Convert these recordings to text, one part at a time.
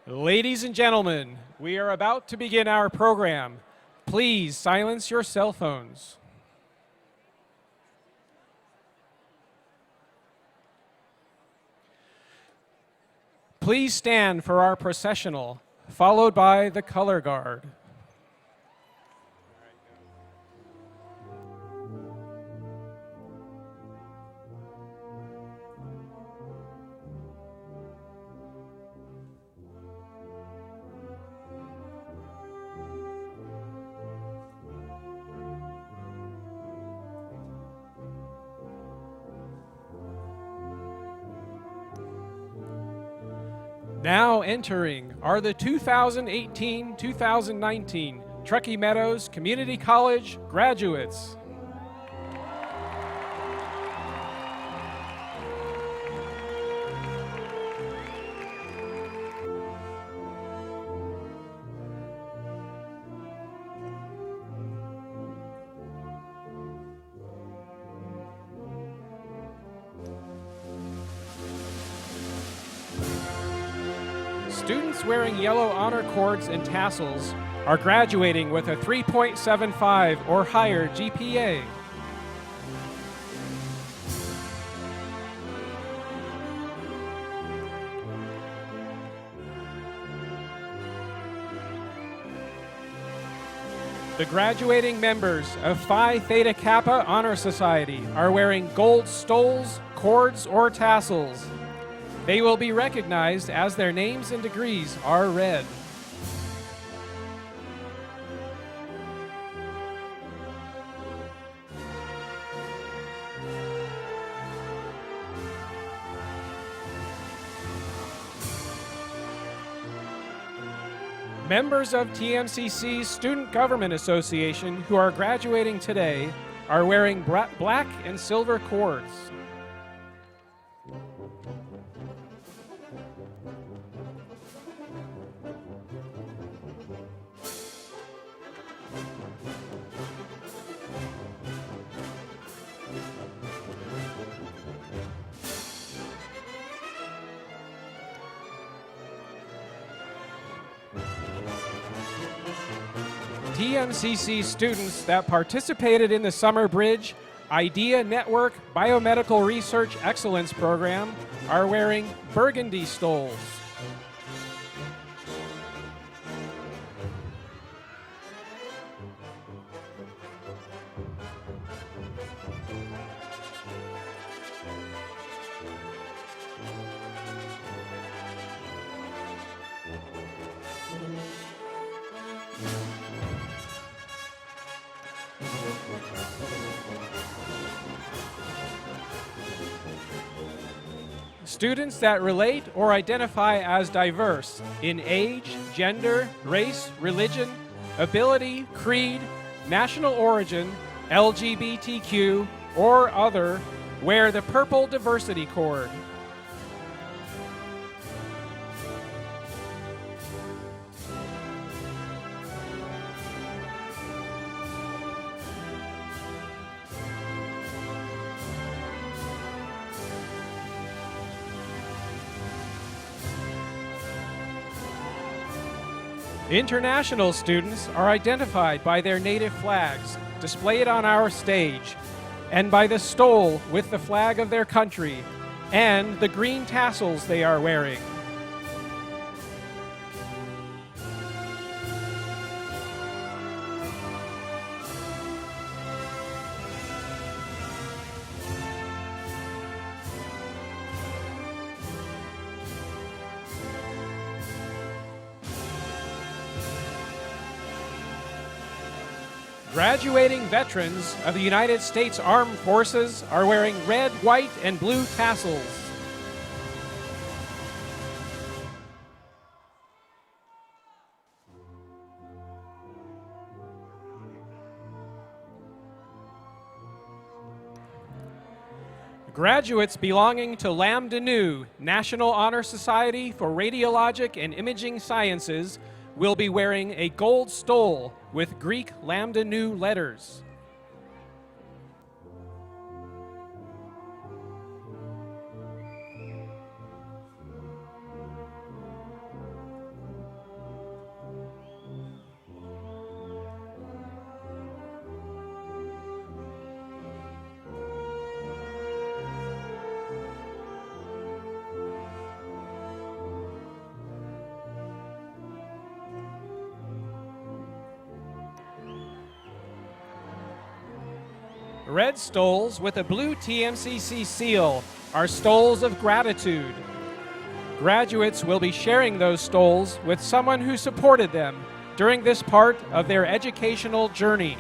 Ladies and gentlemen, we are about to begin our program. Please silence your cell phones. Please stand for our processional, followed by the color guard. Now entering are the 2018-2019 Truckee Meadows Community College graduates. Students wearing yellow honor cords and tassels are graduating with a 3.75 or higher GPA. The graduating members of Phi Theta Kappa Honor Society are wearing gold stoles, cords, or tassels. They will be recognized as their names and degrees are read. Members of TMCC's Student Government Association who are graduating today are wearing black and silver cords. TMCC students that participated in the Summer Bridge Idea Network Biomedical Research Excellence Program are wearing burgundy stoles. Students that relate or identify as diverse in age, gender, race, religion, ability, creed, national origin, LGBTQ, or other wear the purple diversity cord. International students are identified by their native flags displayed on our stage, and by the stole with the flag of their country, and the green tassels they are wearing. Graduating veterans of the United States Armed Forces are wearing red, white, and blue tassels. Graduates belonging to Lambda Nu, National Honor Society for Radiologic and Imaging Sciences, will be wearing a gold stole with Greek Lambda Nu letters. Red stoles with a blue TMCC seal are stoles of gratitude. Graduates will be sharing those stoles with someone who supported them during this part of their educational journey.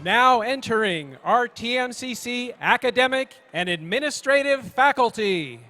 Now entering our TMCC academic and administrative faculty.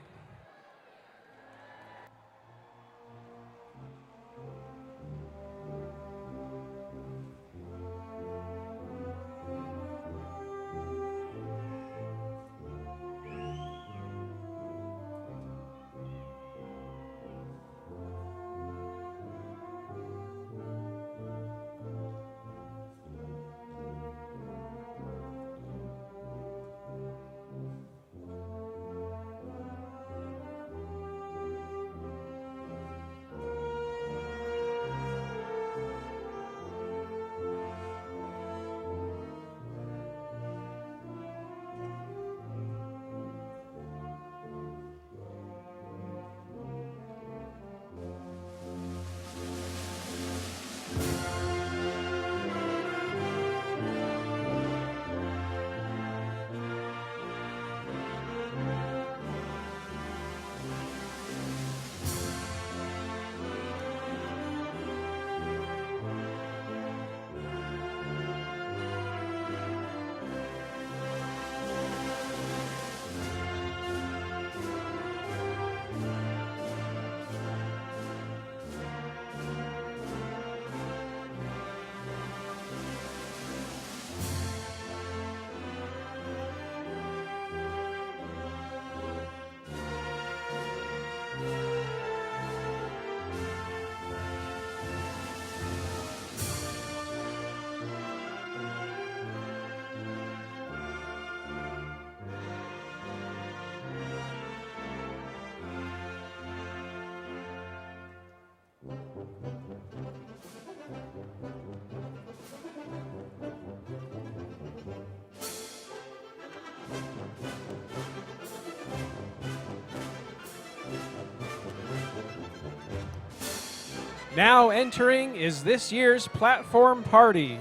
Now entering is this year's platform party.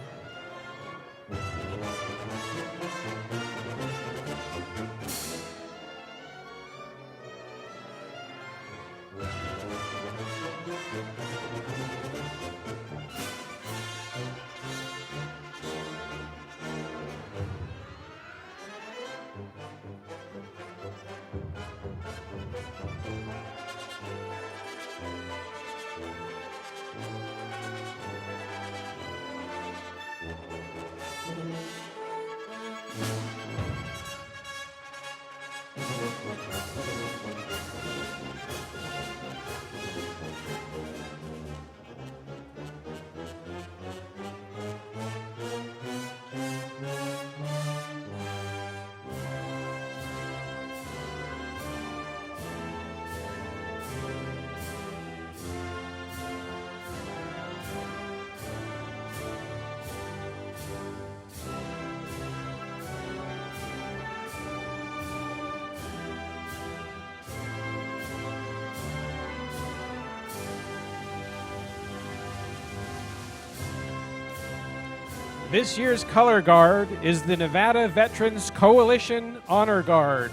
This year's color guard is the Nevada Veterans Coalition Honor Guard.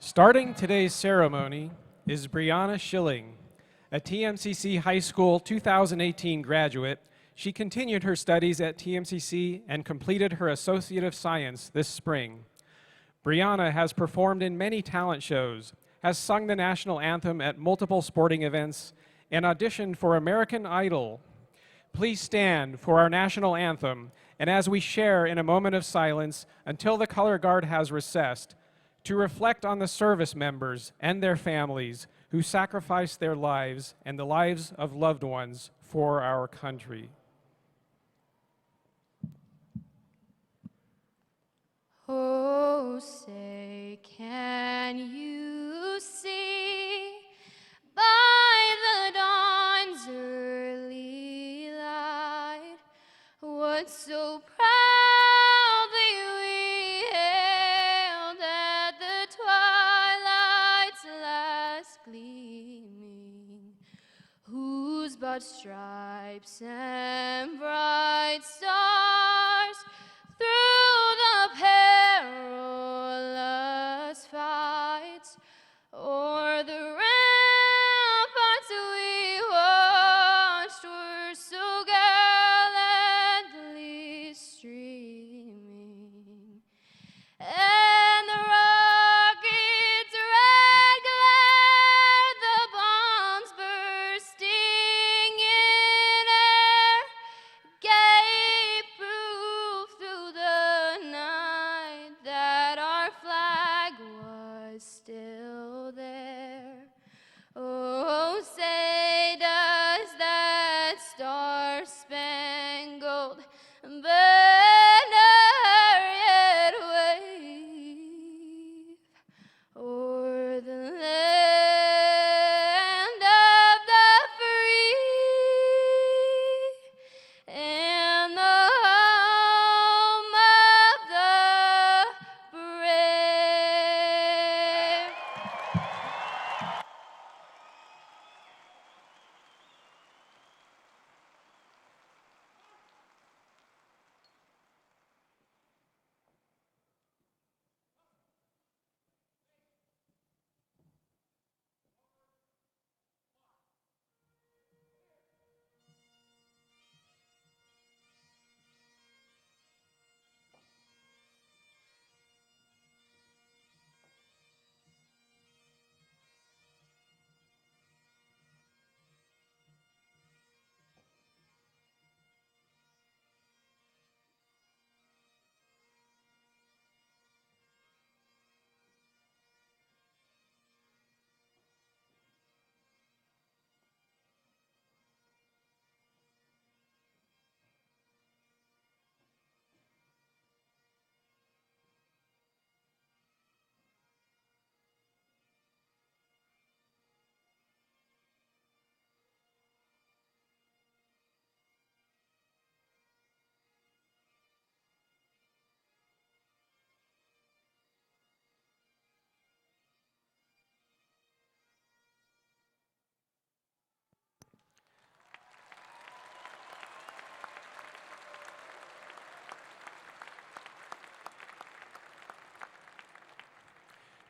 Starting today's ceremony is Brianna Schilling, a TMCC High School 2018 graduate. She continued her studies at TMCC and completed her Associate of Science this spring. Brianna has performed in many talent shows, has sung the national anthem at multiple sporting events, and auditioned for American Idol. Please stand for our national anthem, and as we share in a moment of silence until the color guard has recessed, to reflect on the service members and their families who sacrificed their lives and the lives of loved ones for our country. Oh, say, can you see by the dawn's early light what so proudly we hailed at the twilight's last gleaming, whose broad stripes and bright stars through the perilous fights o'er the ramparts we watched were so gallantly streaming, and the rocket's red glare, the bombs bursting in air, gave proof star-spangled banner yet wave o'er the land of the free and the home of the brave.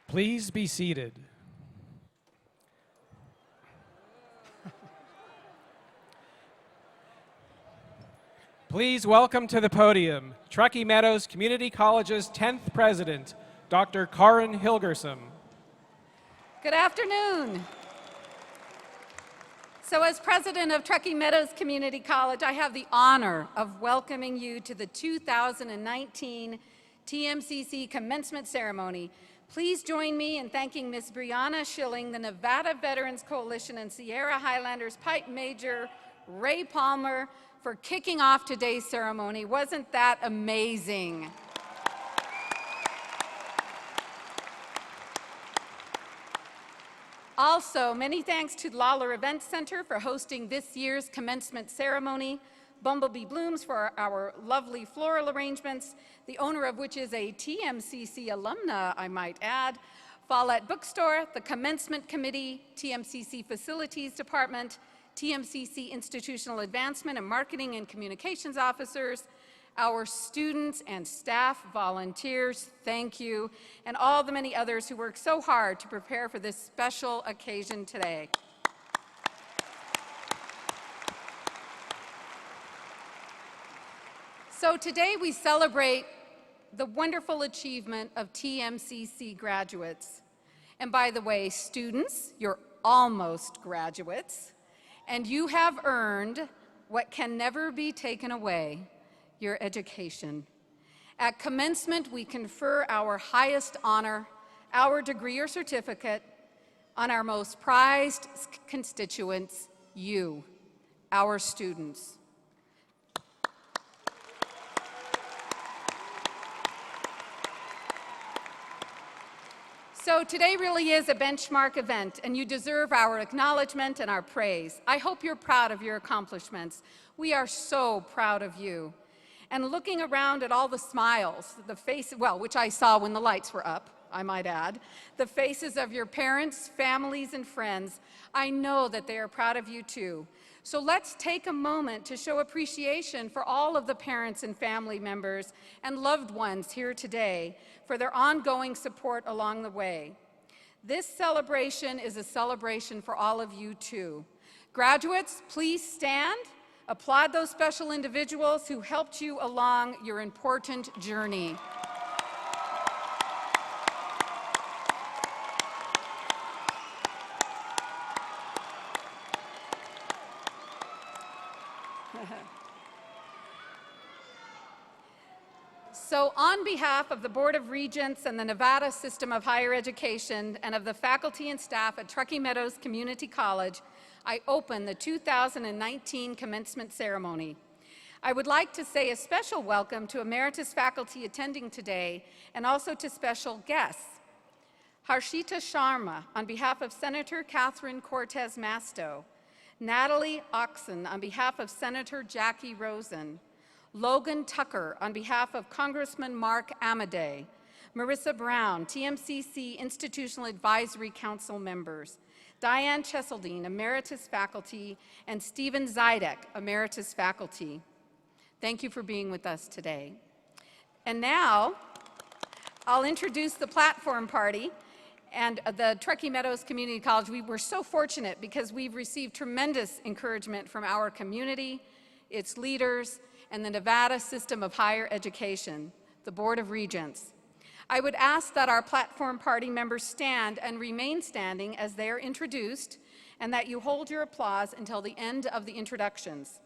Please be seated. Please welcome to the podium Truckee Meadows Community College's 10th president, Dr. Karin Hilgersom. Good afternoon. So as president of Truckee Meadows Community College, I have the honor of welcoming you to the 2019 TMCC commencement ceremony. Please join me in thanking Ms. Brianna Schilling, the Nevada Veterans Coalition, and Sierra Highlanders Pipe Major Ray Palmer for kicking off today's ceremony. Wasn't that amazing? Also, many thanks to Lawler Event Center for hosting this year's commencement ceremony, Bumblebee Blooms for our lovely floral arrangements, the owner of which is a TMCC alumna, I might add, Follett Bookstore, the Commencement Committee, TMCC Facilities Department, TMCC Institutional Advancement and Marketing and Communications Officers, our students and staff volunteers, thank you, and all the many others who work so hard to prepare for this special occasion today. So today we celebrate the wonderful achievement of TMCC graduates. And by the way, students, you're almost graduates, and you have earned what can never be taken away, your education. At commencement, we confer our highest honor, our degree or certificate, on our most prized constituents, you, our students. So today really is a benchmark event, and you deserve our acknowledgement and our praise. I hope you're proud of your accomplishments. We are so proud of you. And looking around at all the smiles, the faces, well, which I saw when the lights were up, I might add, the faces of your parents, families, and friends, I know that they are proud of you too. So let's take a moment to show appreciation for all of the parents and family members and loved ones here today for their ongoing support along the way. This celebration is a celebration for all of you too. Graduates, please stand. Applaud those special individuals who helped you along your important journey. So on behalf of the Board of Regents and the Nevada System of Higher Education and of the faculty and staff at Truckee Meadows Community College, I open the 2019 commencement ceremony. I would like to say a special welcome to emeritus faculty attending today and also to special guests. Harshita Sharma on behalf of Senator Catherine Cortez Masto, Natalie Oxen on behalf of Senator Jackie Rosen, Logan Tucker on behalf of Congressman Mark Amodei, Marissa Brown, TMCC Institutional Advisory Council members, Diane Cheseldine, Emeritus Faculty, and Stephen Zidek, Emeritus Faculty. Thank you for being with us today. And now, I'll introduce the platform party and the Truckee Meadows Community College. We were so fortunate because we've received tremendous encouragement from our community, its leaders, and the Nevada System of Higher Education, the Board of Regents. I would ask that our platform party members stand and remain standing as they are introduced, and that you hold your applause until the end of the introductions.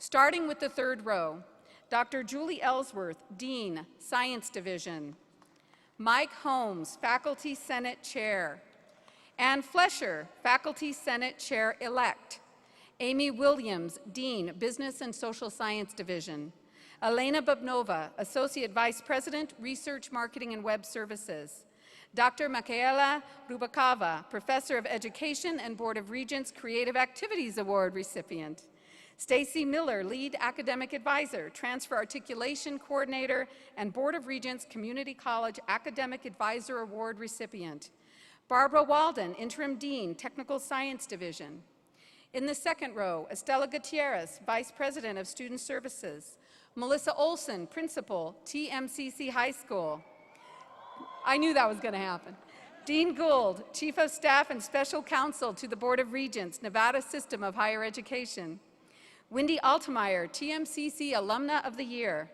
Starting with the third row, Dr. Julie Ellsworth, Dean, Science Division. Mike Holmes, Faculty Senate Chair. Ann Flesher, Faculty Senate Chair-elect. Amy Williams, Dean, Business and Social Science Division. Elena Bubnova, Associate Vice President, Research, Marketing, and Web Services. Dr. Michaela Rubakava, Professor of Education and Board of Regents Creative Activities Award recipient. Stacy Miller, Lead Academic Advisor, Transfer Articulation Coordinator, and Board of Regents Community College Academic Advisor Award recipient. Barbara Walden, Interim Dean, Technical Science Division. In the second row, Estela Gutierrez, Vice President of Student Services. Melissa Olson, Principal, TMCC High School. I knew that was going to happen. Dean Gould, Chief of Staff and Special Counsel to the Board of Regents, Nevada System of Higher Education. Wendy Altemeyer, TMCC Alumna of the Year.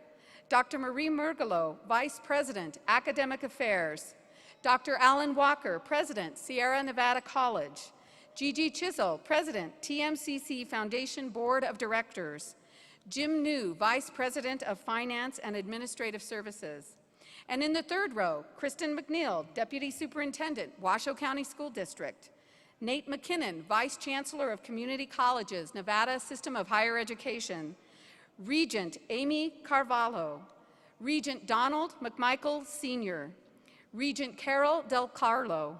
Dr. Marie Mergelo, Vice President, Academic Affairs. Dr. Alan Walker, President, Sierra Nevada College. Gigi Chisel, President, TMCC Foundation Board of Directors. Jim New, Vice President of Finance and Administrative Services. And in the third row, Kristen McNeil, Deputy Superintendent, Washoe County School District. Nate McKinnon, Vice Chancellor of Community Colleges, Nevada System of Higher Education. Regent Amy Carvalho. Regent Donald McMichael Sr. Regent Carol Del Carlo.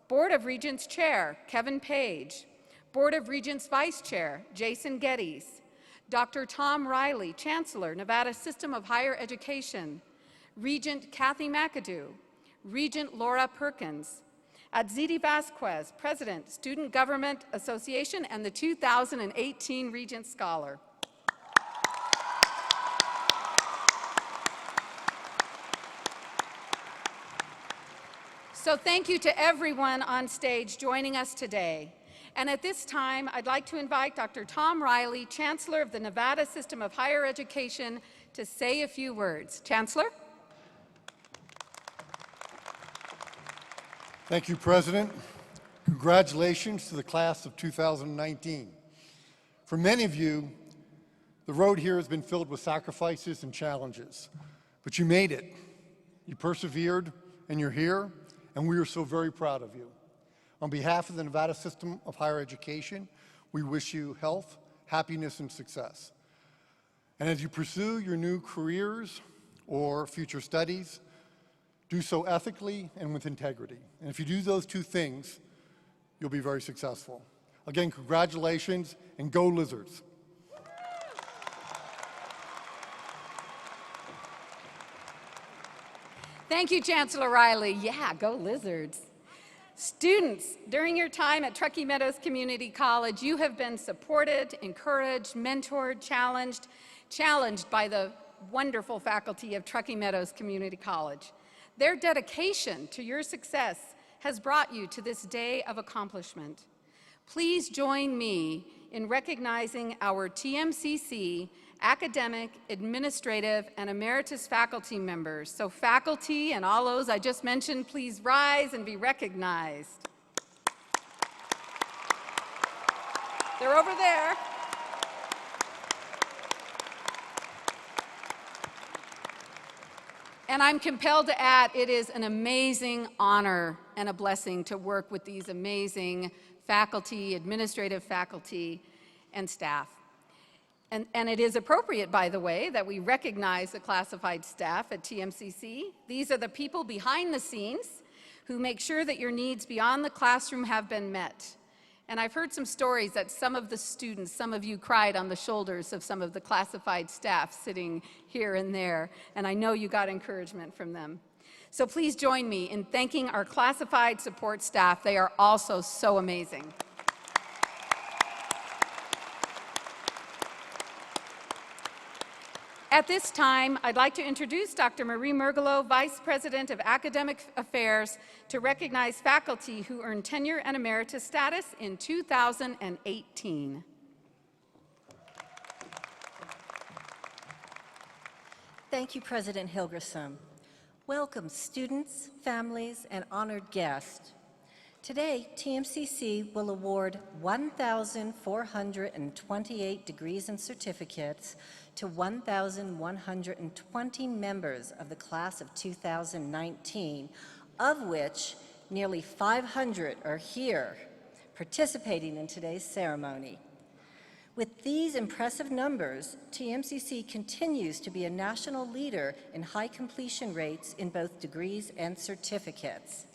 Board of Regents Chair, Kevin Page. Board of Regents Vice Chair, Jason Geddes. Dr. Tom Riley, Chancellor, Nevada System of Higher Education. Regent Kathy McAdoo. Regent Laura Perkins. Adzidi Vasquez, President, Student Government Association and the 2018 Regent Scholar. So thank you to everyone on stage joining us today. And at this time, I'd like to invite Dr. Tom Riley, Chancellor of the Nevada System of Higher Education, to say a few words. Chancellor? Thank you, President. Congratulations to the class of 2019. For many of you, the road here has been filled with sacrifices and challenges, but you made it. You persevered, and you're here, and we are so very proud of you. On behalf of the Nevada System of Higher Education, we wish you health, happiness, and success. And as you pursue your new careers or future studies, do so ethically and with integrity. And if you do those two things, you'll be very successful. Again, congratulations, and go Lizards. Thank you, Chancellor Riley. Yeah, go Lizards. Students, during your time at Truckee Meadows Community College, you have been supported, encouraged, mentored, challenged by the wonderful faculty of Truckee Meadows Community College. Their dedication to your success has brought you to this day of accomplishment. Please join me in recognizing our TMCC academic, administrative, and emeritus faculty members. So faculty and all those I just mentioned, please rise and be recognized. They're over there. And I'm compelled to add, it is an amazing honor and a blessing to work with these amazing faculty, administrative faculty, and staff. And it is appropriate, by the way, that we recognize the classified staff at TMCC. These are the people behind the scenes who make sure that your needs beyond the classroom have been met. And I've heard some stories that some of the students, some of you cried on the shoulders of some of the classified staff sitting here and there, and I know you got encouragement from them. So please join me in thanking our classified support staff. They are also so amazing. At this time, I'd like to introduce Dr. Marie Mergelot, Vice President of Academic Affairs, to recognize faculty who earned tenure and emeritus status in 2018. Thank you, President Hilgerson. Welcome, students, families, and honored guests. Today, TMCC will award 1,428 degrees and certificates to 1,120 members of the class of 2019, of which nearly 500 are here participating in today's ceremony. With these impressive numbers, TMCC continues to be a national leader in high completion rates in both degrees and certificates.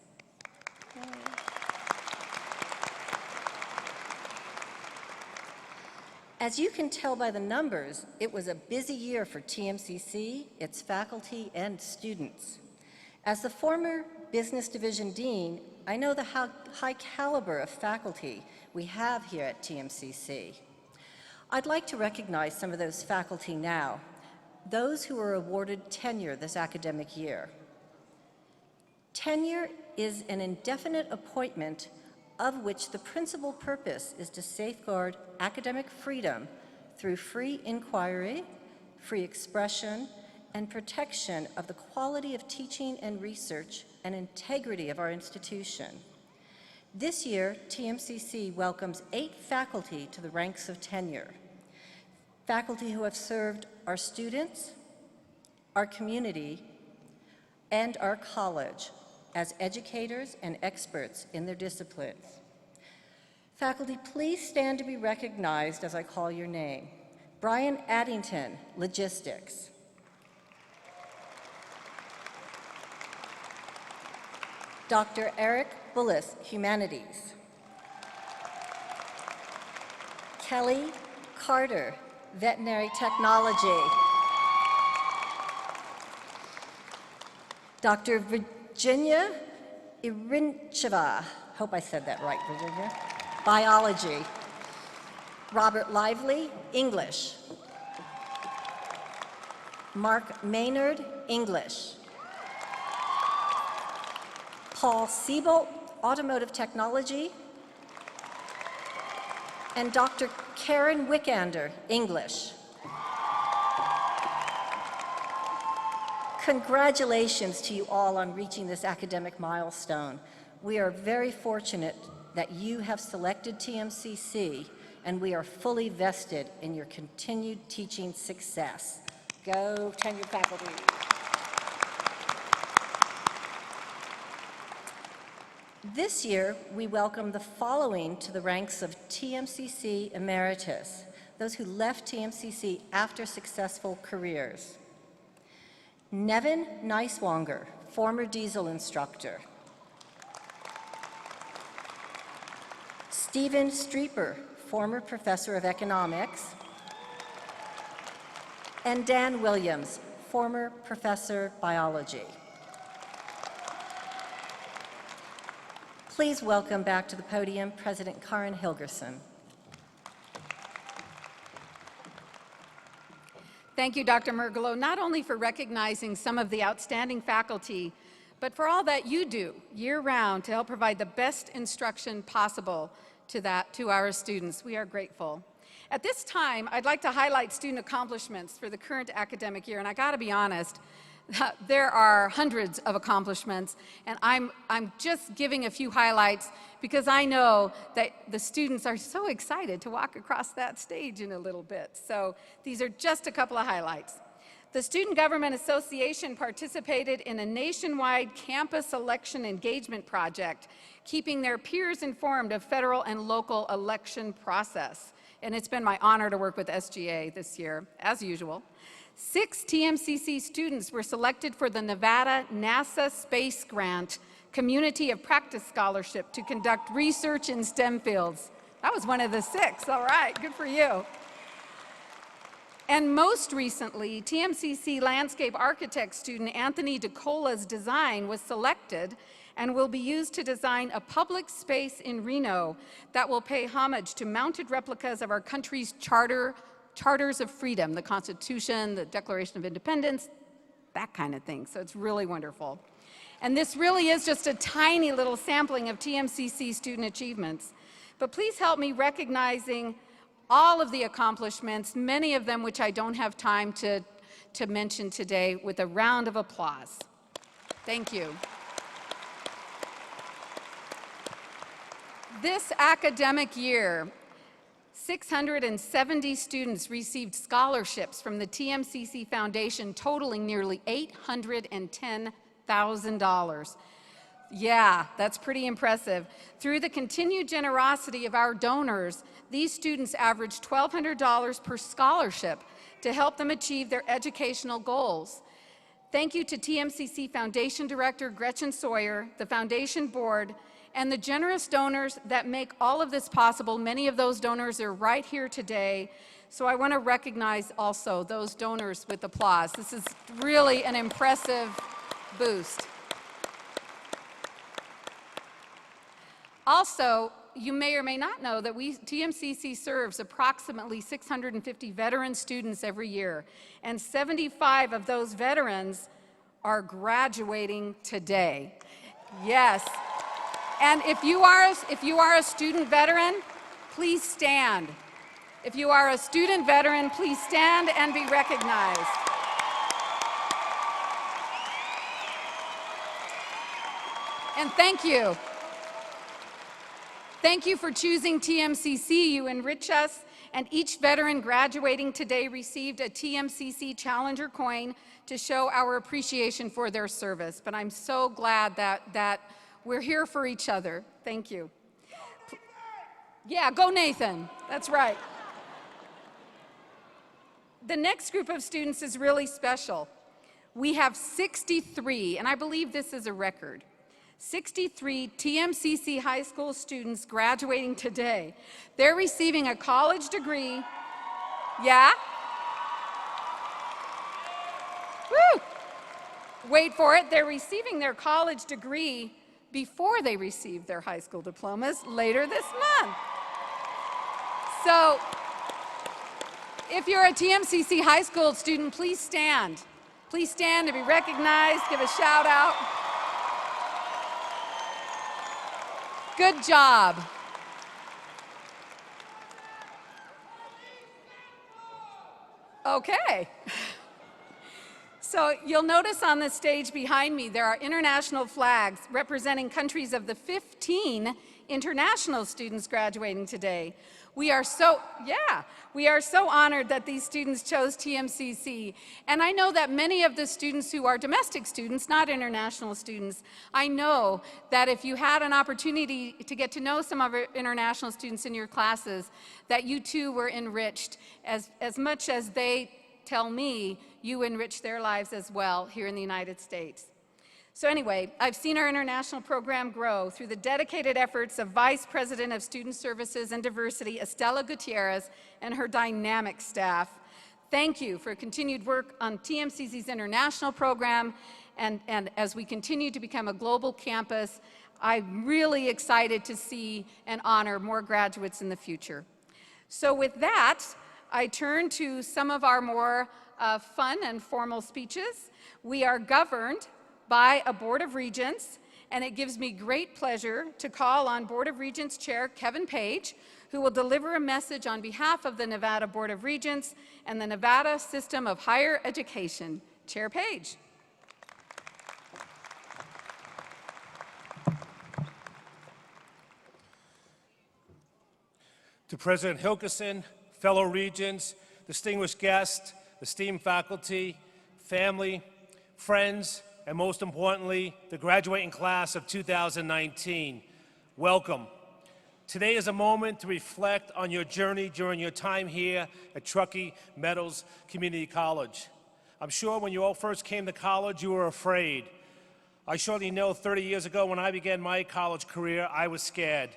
As you can tell by the numbers, it was a busy year for TMCC, its faculty, and students. As the former Business Division Dean, I know the high caliber of faculty we have here at TMCC. I'd like to recognize some of those faculty now, those who were awarded tenure this academic year. Tenure is an indefinite appointment of which the principal purpose is to safeguard academic freedom through free inquiry, free expression, and protection of the quality of teaching and research and integrity of our institution. This year, TMCC welcomes 8 faculty to the ranks of tenure. Faculty who have served our students, our community, and our college as educators and experts in their disciplines. Faculty, please stand to be recognized as I call your name. Brian Addington, Logistics. Dr. Eric Bullis, Humanities. Kelly Carter, Veterinary Technology. Dr. Virginia Irincheva, hope I said that right, Virginia, Biology. Robert Lively, English. Mark Maynard, English. Paul Siebold, Automotive Technology. And Dr. Karen Wickander, English. Congratulations to you all on reaching this academic milestone. We are very fortunate that you have selected TMCC, and we are fully vested in your continued teaching success. Go tenured faculty. This year, we welcome the following to the ranks of TMCC Emeritus, those who left TMCC after successful careers. Nevin Neiswanger, former diesel instructor. Stephen Streeper, former professor of economics. And Dan Williams, former professor biology. Please welcome back to the podium President Karen Hilgerson. Thank you, Dr. Mergelot, not only for recognizing some of the outstanding faculty, but for all that you do year-round to help provide the best instruction possible to our students. We are grateful. At this time, I'd like to highlight student accomplishments for the current academic year, and I gotta be honest, there are hundreds of accomplishments, and I'm just giving a few highlights because I know that the students are so excited to walk across that stage in a little bit. So these are just a couple of highlights. The Student Government Association participated in a nationwide campus election engagement project, keeping their peers informed of federal and local election process. And it's been my honor to work with SGA this year, as usual. 6 TMCC students were selected for the Nevada NASA Space Grant Community of Practice Scholarship to conduct research in STEM fields. That was one of the 6, all right, good for you. And most recently, TMCC landscape architect student Anthony DeCola's design was selected and will be used to design a public space in Reno that will pay homage to mounted replicas of our country's charters of freedom, the Constitution, the Declaration of Independence, that kind of thing. So it's really wonderful. And this really is just a tiny little sampling of TMCC student achievements. But please help me recognizing all of the accomplishments, many of them which I don't have time to mention today, with a round of applause. Thank you. This academic year, 670 students received scholarships from the TMCC Foundation totaling nearly $810,000. Yeah, that's pretty impressive. Through the continued generosity of our donors, these students averaged $1,200 per scholarship to help them achieve their educational goals. Thank you to TMCC Foundation Director Gretchen Sawyer, the Foundation Board, and the generous donors that make all of this possible. Many of those donors are right here today, so I want to recognize also those donors with applause. This is really an impressive boost. Also, you may or may not know that TMCC serves approximately 650 veteran students every year, and 75 of those veterans are graduating today. Yes. And if you are a student veteran, please stand. If you are a student veteran, please stand and be recognized. And thank you. Thank you for choosing TMCC. You enrich us, and each veteran graduating today received a TMCC Challenger coin to show our appreciation for their service. But I'm so glad that we're here for each other. Thank you. Yeah, go Nathan. That's right. The next group of students is really special. We have 63, and I believe this is a record. 63 TMCC high school students graduating today. They're receiving a college degree. Yeah? Woo! Wait for it. They're receiving their college degree before they receive their high school diplomas later this month. So, if you're a TMCC high school student, please stand. Please stand to be recognized. Give a shout out. Good job. Okay. So you'll notice on the stage behind me there are international flags representing countries of the 15 international students graduating today. We are so honored that these students chose TMCC. And I know that many of the students who are domestic students, not international students, I know that if you had an opportunity to get to know some of our international students in your classes, that you too were enriched as much as they tell me you enrich their lives as well here in the United States. So anyway, I've seen our international program grow through the dedicated efforts of Vice President of Student Services and Diversity, Estela Gutierrez, and her dynamic staff. Thank you for continued work on TMCC's international program, and as we continue to become a global campus, I'm really excited to see and honor more graduates in the future. So with that, I turn to some of our more fun and formal speeches. We are governed by a Board of Regents, and it gives me great pleasure to call on Board of Regents Chair Kevin Page, who will deliver a message on behalf of the Nevada Board of Regents and the Nevada System of Higher Education. Chair Page. To President Hilkeson, fellow Regents, distinguished guests, esteemed faculty, family, friends, and most importantly, the graduating class of 2019. Welcome. Today is a moment to reflect on your journey during your time here at Truckee Meadows Community College. I'm sure when you all first came to college, you were afraid. I surely know 30 years ago when I began my college career, I was scared.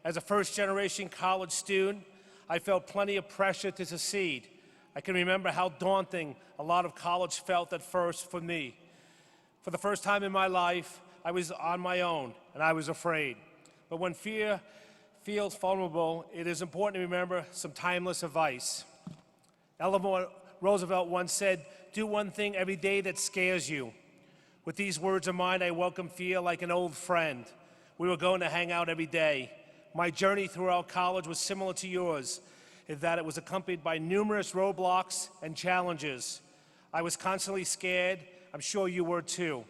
As a first-generation college student, I felt plenty of pressure to succeed. I can remember how daunting a lot of college felt at first for me. For the first time in my life, I was on my own, and I was afraid. But when fear feels vulnerable, it is important to remember some timeless advice. Eleanor Roosevelt once said, "Do one thing every day that scares you." With these words in mind, I welcome fear like an old friend. We were going to hang out every day. My journey throughout college was similar to yours, in that it was accompanied by numerous roadblocks and challenges. I was constantly scared. I'm sure you were too.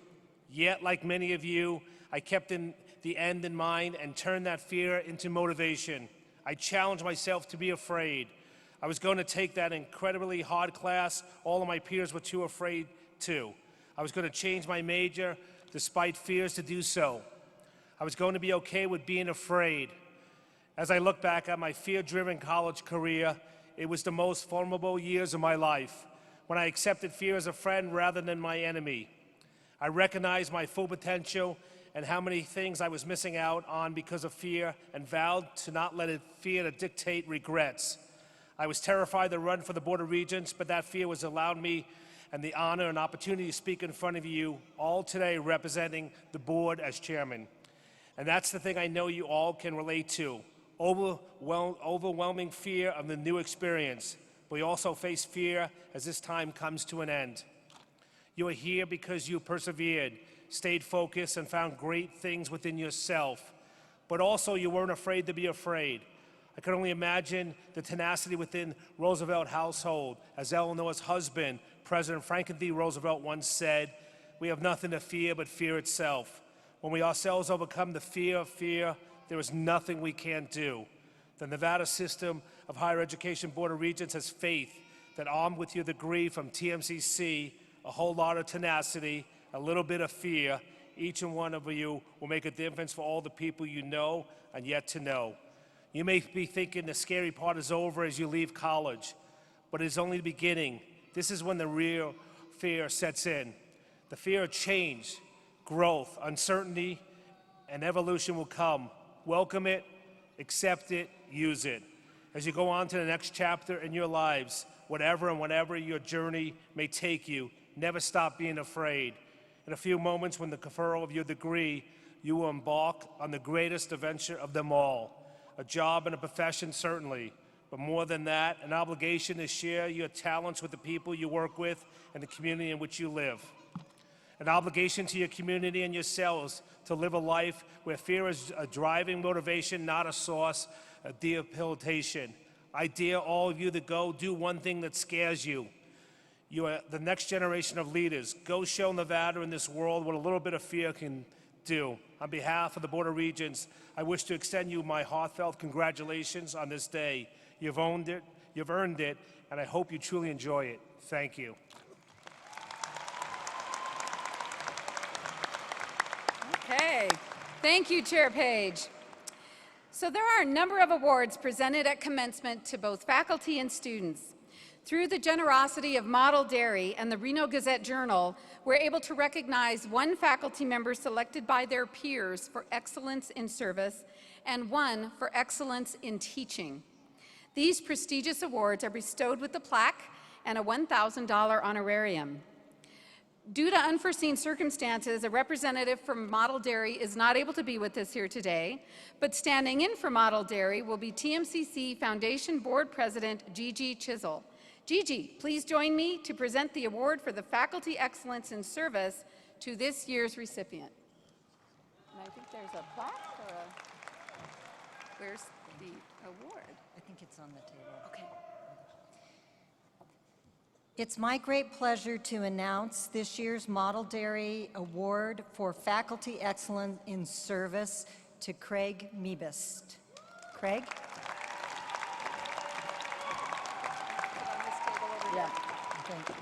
Yet, like many of you, I kept in the end in mind and turned that fear into motivation. I challenged myself to be afraid. I was going to take that incredibly hard class all of my peers were too afraid to. I was going to change my major despite fears to do so. I was going to be okay with being afraid. As I look back at my fear-driven college career, it was the most vulnerable years of my life, when I accepted fear as a friend rather than my enemy. I recognized my full potential and how many things I was missing out on because of fear, and vowed to not let fear to dictate regrets. I was terrified to run for the Board of Regents, but that fear was allowed me and the honor and opportunity to speak in front of you all today representing the board as chairman. And that's the thing I know you all can relate to. Overwhelming fear of the new experience, but we also face fear as this time comes to an end. You are here because you persevered, stayed focused, and found great things within yourself. But also you weren't afraid to be afraid. I can only imagine the tenacity within Roosevelt household, as Eleanor's husband, President Franklin D. Roosevelt, once said, "We have nothing to fear but fear itself." When we ourselves overcome the fear of fear, there is nothing we can't do. The Nevada System of Higher Education Board of Regents has faith that armed with your degree from TMCC, a whole lot of tenacity, a little bit of fear, each and one of you will make a difference for all the people you know and yet to know. You may be thinking the scary part is over as you leave college, but it's only the beginning. This is when the real fear sets in. The fear of change, growth, uncertainty, and evolution will come. Welcome it, accept it, use it. As you go on to the next chapter in your lives, whatever and whenever your journey may take you, never stop being afraid. In a few moments, when the conferral of your degree, you will embark on the greatest adventure of them all. A job and a profession, certainly, but more than that, an obligation to share your talents with the people you work with and the community in which you live. An obligation to your community and yourselves to live a life where fear is a driving motivation, not a source of debilitation. I dare all of you to go do one thing that scares you. You are the next generation of leaders. Go show Nevada and this world what a little bit of fear can do. On behalf of the Board of Regents, I wish to extend you my heartfelt congratulations on this day. You've earned it, and I hope you truly enjoy it. Thank you. Okay, thank you, Chair Page. So there are a number of awards presented at commencement to both faculty and students. Through the generosity of Model Dairy and the Reno Gazette-Journal, we're able to recognize one faculty member selected by their peers for excellence in service and one for excellence in teaching. These prestigious awards are bestowed with a plaque and a $1,000 honorarium. Due to unforeseen circumstances, a representative from Model Dairy is not able to be with us here today, but standing in for Model Dairy will be TMCC Foundation Board President Gigi Chisel. Gigi, please join me to present the award for the Faculty Excellence in Service to this year's recipient. And I think there's a plaque or a, where's the award? I think it's on the table. Okay. It's my great pleasure to announce this year's Model Dairy Award for Faculty Excellence in Service to Craig Meebist. Craig? On this table over here. Yeah, thank you.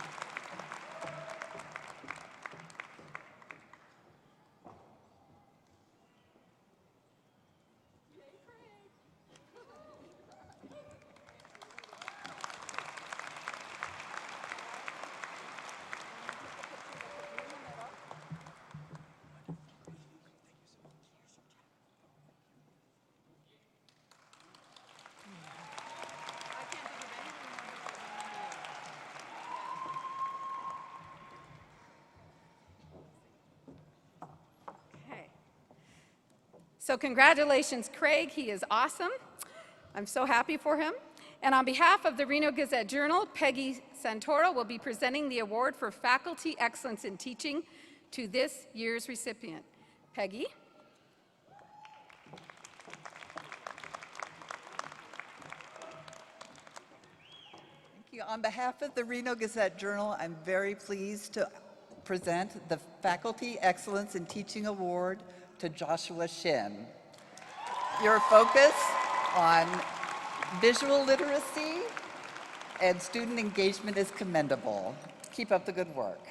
So congratulations, Craig. He is awesome. I'm so happy for him. And on behalf of the Reno Gazette-Journal, Peggy Santoro will be presenting the award for Faculty Excellence in Teaching to this year's recipient. Peggy? Thank you. On behalf of the Reno Gazette-Journal, I'm very pleased to present the Faculty Excellence in Teaching Award to Joshua Shin. Your focus on visual literacy and student engagement is commendable. Keep up the good work.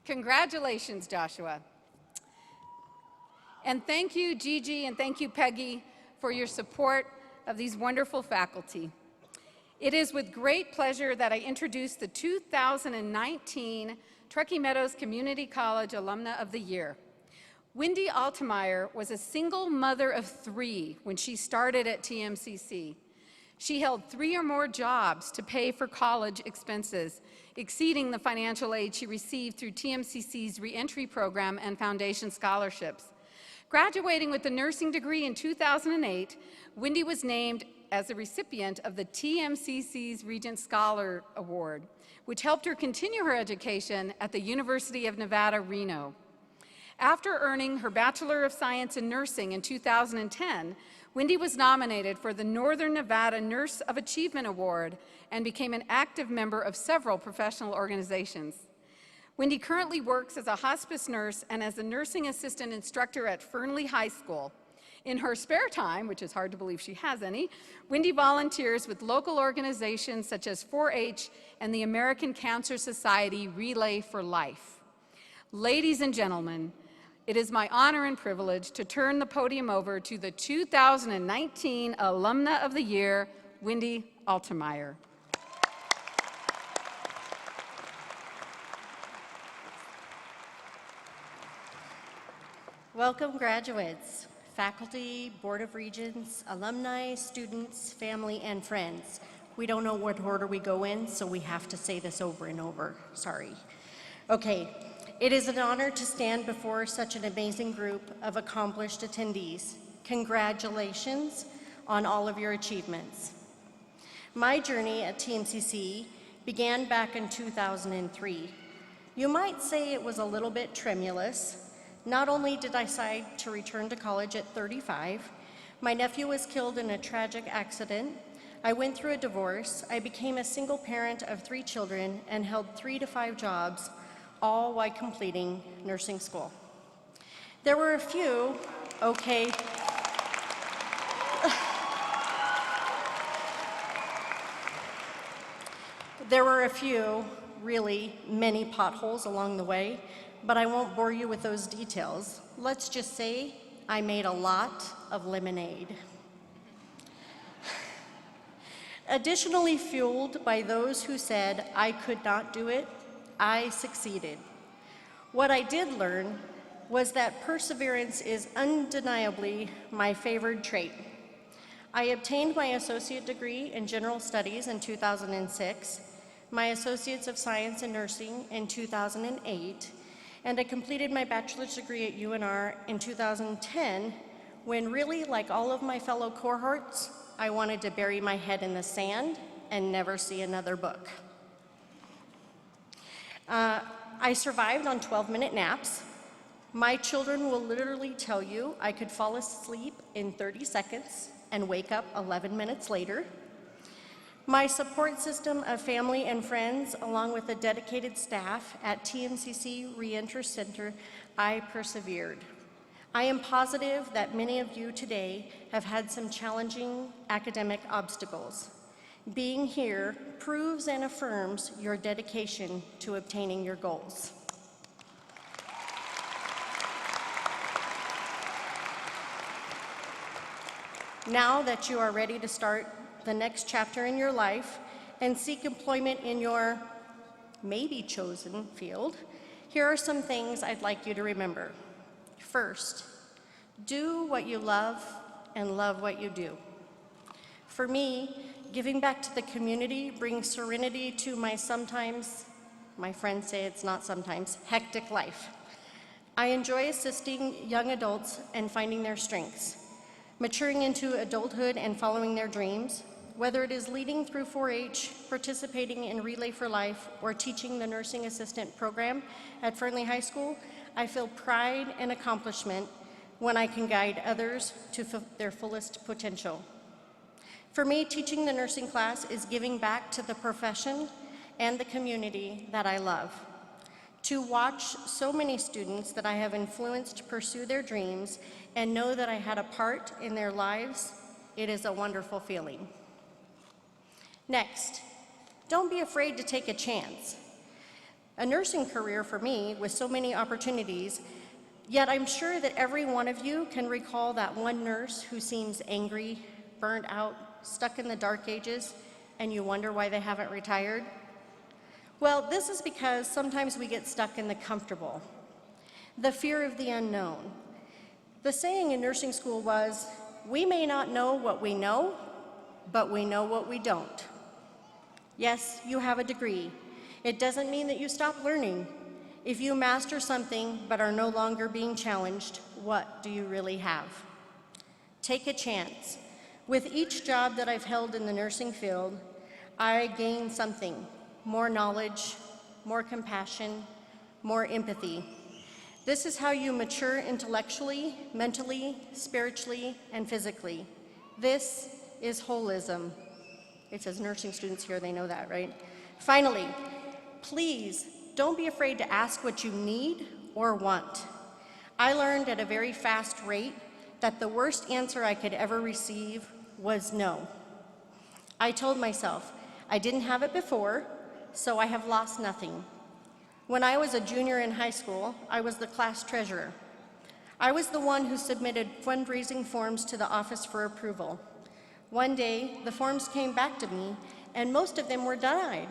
Congratulations, Joshua. And thank you, Gigi, and thank you, Peggy, for your support of these wonderful faculty. It is with great pleasure that I introduce the 2019 Truckee Meadows Community College Alumna of the Year. Wendy Altemeyer was a single mother of 3 when she started at TMCC. She held 3 or more jobs to pay for college expenses, exceeding the financial aid she received through TMCC's reentry program and foundation scholarships. Graduating with a nursing degree in 2008, Wendy was named as a recipient of the TMCC's Regent Scholar Award, which helped her continue her education at the University of Nevada, Reno. After earning her Bachelor of Science in Nursing in 2010, Wendy was nominated for the Northern Nevada Nurse of Achievement Award and became an active member of several professional organizations. Wendy currently works as a hospice nurse and as a nursing assistant instructor at Fernley High School. In her spare time, which is hard to believe she has any, Wendy volunteers with local organizations such as 4-H and the American Cancer Society Relay for Life. Ladies and gentlemen, it is my honor and privilege to turn the podium over to the 2019 Alumna of the Year, Wendy Altemeyer. Welcome, graduates, faculty, Board of Regents, alumni, students, family, and friends. We don't know what order we go in, so we have to say this over and over. Sorry. Okay. It is an honor to stand before such an amazing group of accomplished attendees. Congratulations on all of your achievements. My journey at TMCC began back in 2003. You might say it was a little bit tremulous. Not only did I decide to return to college at 35, my nephew was killed in a tragic accident. I went through a divorce. I became a single parent of 3 children and held 3 to 5 jobs, all while completing nursing school. There were a few, there were a few, really many potholes along the way, but I won't bore you with those details. Let's just say I made a lot of lemonade. Additionally, fueled by those who said I could not do it, I succeeded. What I did learn was that perseverance is undeniably my favored trait. I obtained my associate degree in general studies in 2006, my associates of science in nursing in 2008, and I completed my bachelor's degree at UNR in 2010, when really, like all of my fellow cohorts, I wanted to bury my head in the sand and never see another book. I survived on 12-minute naps. My children will literally tell you I could fall asleep in 30 seconds and wake up 11 minutes later. My support system of family and friends, along with the dedicated staff at TMCC Reentry Center, I persevered. I am positive that many of you today have had some challenging academic obstacles. Being here proves and affirms your dedication to obtaining your goals. Now that you are ready to start the next chapter in your life and seek employment in your maybe chosen field, here are some things I'd like you to remember. First, do what you love and love what you do. For me, giving back to the community brings serenity to my sometimes, my friends say it's not sometimes, hectic life. I enjoy assisting young adults and finding their strengths, maturing into adulthood and following their dreams, whether it is leading through 4-H, participating in Relay for Life, or teaching the nursing assistant program at Fernley High School. I feel pride and accomplishment when I can guide others to their fullest potential. For me, teaching the nursing class is giving back to the profession and the community that I love. To watch so many students that I have influenced pursue their dreams and know that I had a part in their lives, it is a wonderful feeling. Next, don't be afraid to take a chance. A nursing career for me with so many opportunities, yet I'm sure that every one of you can recall that one nurse who seems angry, burned out, stuck in the dark ages, and you wonder why they haven't retired. Well, this is because sometimes we get stuck in the comfortable, the fear of the unknown. The saying in nursing school was, we may not know what we know, but we know what we don't. Yes, you have a degree. It doesn't mean that you stop learning. If you master something but are no longer being challenged, what do you really have? Take a chance. With each job that I've held in the nursing field, I gain something, more knowledge, more compassion, more empathy. This is how you mature intellectually, mentally, spiritually, and physically. This is holism. It says nursing students here, they know that, right? Finally, please don't be afraid to ask what you need or want. I learned at a very fast rate that the worst answer I could ever receive was no. I told myself, I didn't have it before, so I have lost nothing. When I was a junior in high school, I was the class treasurer. I was the one who submitted fundraising forms to the office for approval. One day, the forms came back to me, and most of them were denied.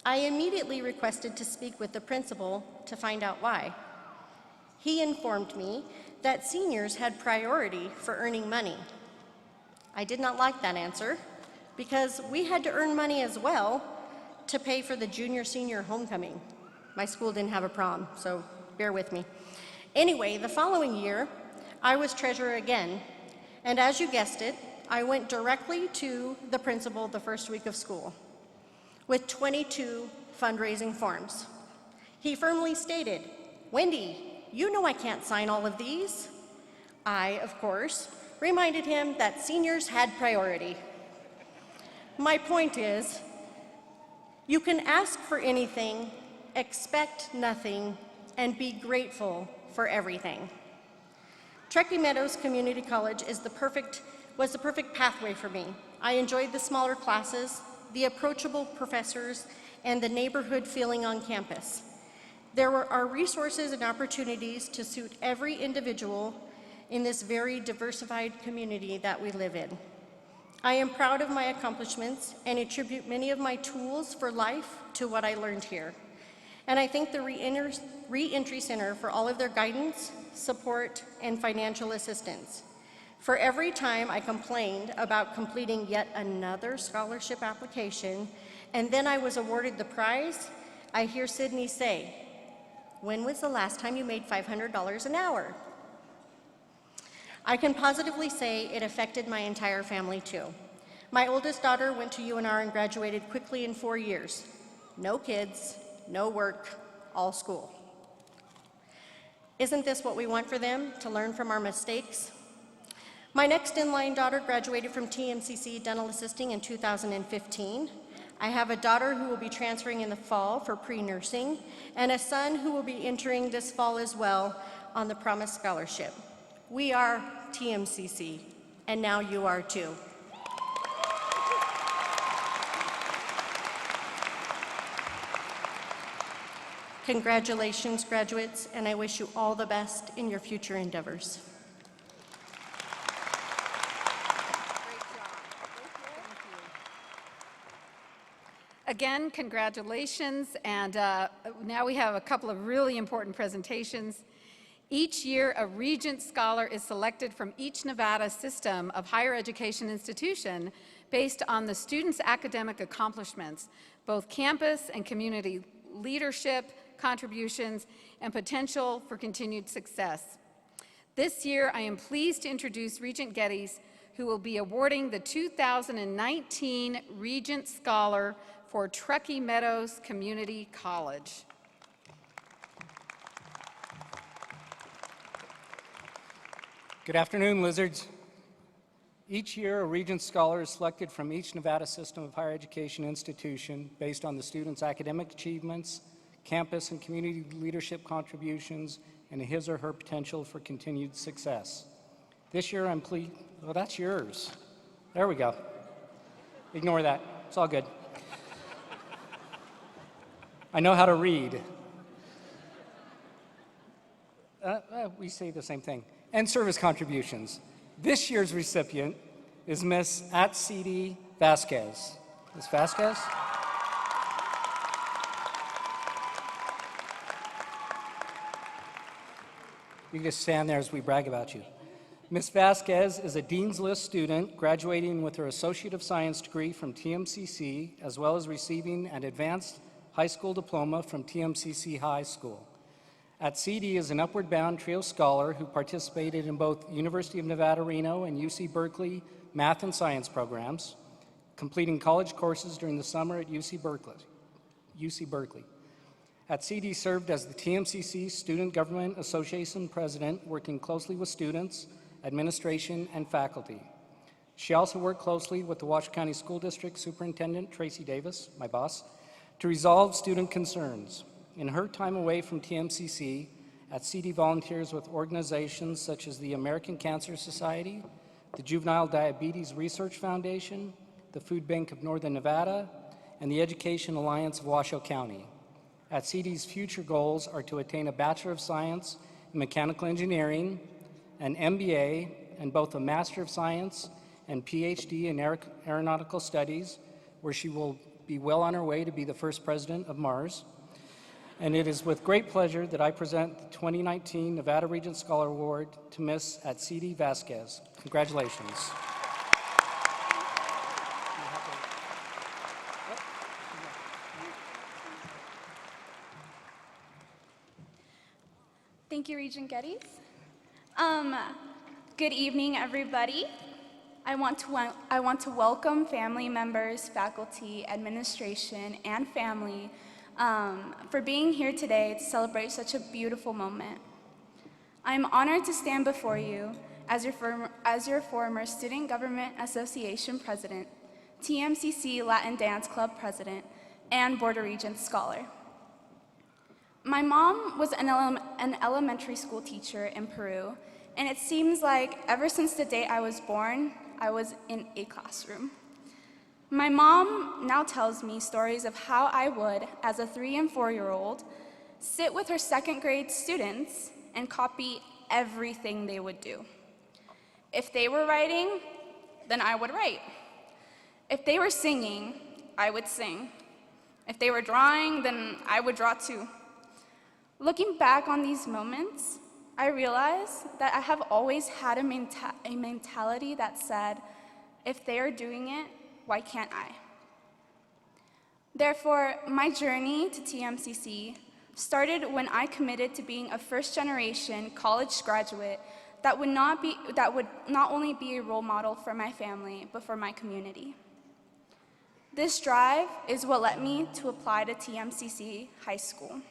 I immediately requested to speak with the principal to find out why. He informed me that seniors had priority for earning money. I did not like that answer because we had to earn money as well to pay for the junior-senior homecoming. My school didn't have a prom, so bear with me. Anyway, the following year, I was treasurer again, and as you guessed it, I went directly to the principal the first week of school with 22 fundraising forms. He firmly stated, "Wendy, you know I can't sign all of these." I, of course, reminded him that seniors had priority. My point is, you can ask for anything, expect nothing, and be grateful for everything. Truckee Meadows Community College was the perfect pathway for me. I enjoyed the smaller classes, the approachable professors, and the neighborhood feeling on campus. There are resources and opportunities to suit every individual in this very diversified community that we live in. I am proud of my accomplishments and attribute many of my tools for life to what I learned here. And I thank the Re-Entry Center for all of their guidance, support, and financial assistance. For every time I complained about completing yet another scholarship application, and then I was awarded the prize, I hear Sydney say, "When was the last time you made $500 an hour?" I can positively say it affected my entire family too. My oldest daughter went to UNR and graduated quickly in 4 years. No kids, no work, all school. Isn't this what we want for them, to learn from our mistakes? My next in-line daughter graduated from TMCC Dental Assisting in 2015. I have a daughter who will be transferring in the fall for pre-nursing, and a son who will be entering this fall as well on the Promise Scholarship. We are TMCC, and now you are too. Congratulations, graduates, and I wish you all the best in your future endeavors. Great job. Thank you. Again, congratulations, and now we have a couple of really important presentations. Each year, a Regent Scholar is selected from each Nevada system of higher education institution based on the student's academic accomplishments, both campus and community leadership, contributions, and potential for continued success. This year, I am pleased to introduce Regent Geddes, who will be awarding the 2019 Regent Scholar for Truckee Meadows Community College. Good afternoon, Lizards. Each year, a Regent Scholar is selected from each Nevada system of higher education institution based on the student's academic achievements, campus and community leadership contributions, and his or her potential for continued success. This year, I'm pleased. Well, that's yours. There we go. Ignore that. It's all good. I know how to read. We say the same thing. And service contributions. This year's recipient is Miss @CD Vasquez. Miss Vasquez? You just stand there as we brag about you. Miss Vasquez is a Dean's List student graduating with her Associate of Science degree from TMCC, as well as receiving an advanced high school diploma from TMCC High School. @CD is an Upward Bound Trio Scholar who participated in both University of Nevada, Reno and UC Berkeley math and science programs, completing college courses during the summer at UC Berkeley. @CD served as the TMCC Student Government Association President, working closely with students, administration, and faculty. She also worked closely with the Washoe County School District Superintendent Tracy Davis, my boss, to resolve student concerns. In her time away from TMCC, @CD volunteers with organizations such as the American Cancer Society, the Juvenile Diabetes Research Foundation, the Food Bank of Northern Nevada, and the Education Alliance of Washoe County. @CD's future goals are to attain a Bachelor of Science in Mechanical Engineering, an MBA, and both a Master of Science and PhD in Aeronautical Studies, where she will be well on her way to be the first president of Mars. And it is with great pleasure that I present the 2019 Nevada Regent Scholar Award to Miss @CD Vasquez. Congratulations. Thank you, Regent Geddes. Good evening, everybody. I want to welcome family members, faculty, administration, and family for being here today to celebrate such a beautiful moment. I am honored to stand before you as your former Student Government Association President, TMCC Latin Dance Club President, and Board of Regents Scholar. My mom was an elementary school teacher in Peru, and it seems like ever since the day I was born, I was in a classroom. My mom now tells me stories of how I would, as a 3- and 4-year-old, sit with her second grade students and copy everything they would do. If they were writing, then I would write. If they were singing, I would sing. If they were drawing, then I would draw too. Looking back on these moments, I realize that I have always had a mentality that said, if they are doing it, why can't I? Therefore, my journey to TMCC started when I committed to being a first-generation college graduate that would not only be a role model for my family, but for my community. This drive is what led me to apply to TMCC High School.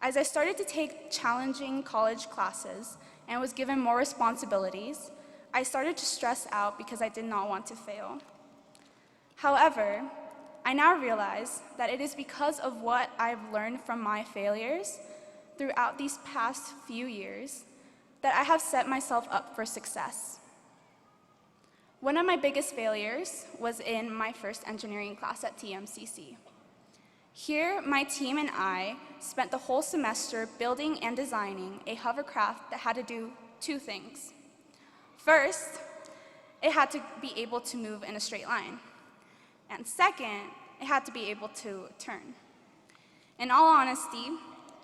As I started to take challenging college classes and was given more responsibilities, I started to stress out because I did not want to fail. However, I now realize that it is because of what I've learned from my failures throughout these past few years that I have set myself up for success. One of my biggest failures was in my first engineering class at TMCC. Here, my team and I spent the whole semester building and designing a hovercraft that had to do 2 things. First, it had to be able to move in a straight line. And second, it had to be able to turn. In all honesty,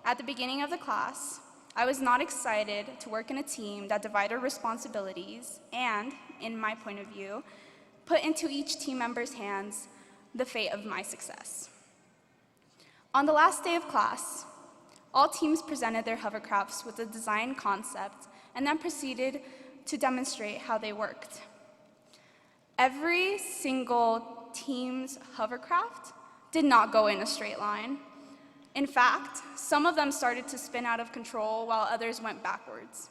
at the beginning of the class, I was not excited to work in a team that divided responsibilities and, in my point of view, put into each team member's hands the fate of my success. On the last day of class, all teams presented their hovercrafts with a design concept and then proceeded to demonstrate how they worked. Every single team's hovercraft did not go in a straight line. In fact, some of them started to spin out of control while others went backwards.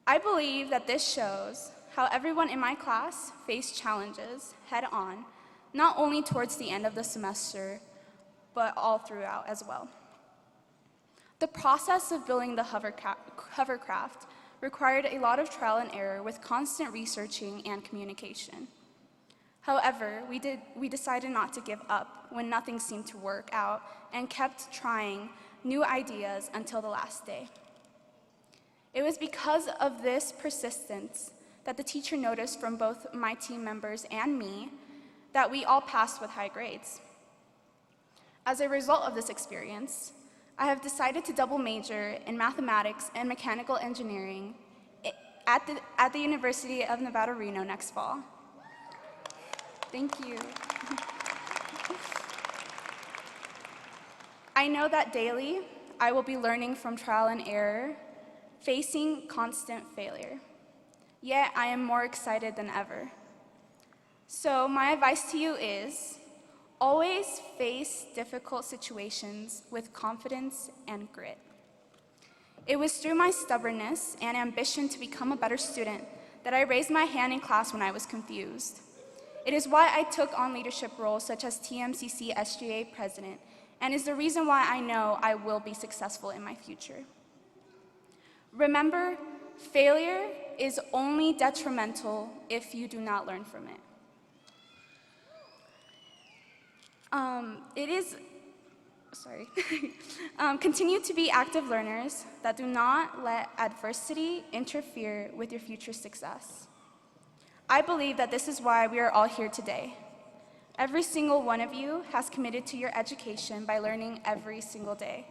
I believe that this shows how everyone in my class faced challenges head-on, not only towards the end of the semester, but all throughout as well. The process of building the hovercraft required a lot of trial and error with constant researching and communication. However, we decided not to give up when nothing seemed to work out and kept trying new ideas until the last day. It was because of this persistence that the teacher noticed from both my team members and me that we all passed with high grades. As a result of this experience, I have decided to double major in mathematics and mechanical engineering at the University of Nevada, Reno next fall. Thank you. I know that daily I will be learning from trial and error, facing constant failure. Yet I am more excited than ever. So my advice to you is, always face difficult situations with confidence and grit. It was through my stubbornness and ambition to become a better student that I raised my hand in class when I was confused. It is why I took on leadership roles such as TMCC SGA president, and is the reason why I know I will be successful in my future. Remember, failure is only detrimental if you do not learn from it. Continue to be active learners that do not let adversity interfere with your future success. I believe that this is why we are all here today. Every single one of you has committed to your education by learning every single day.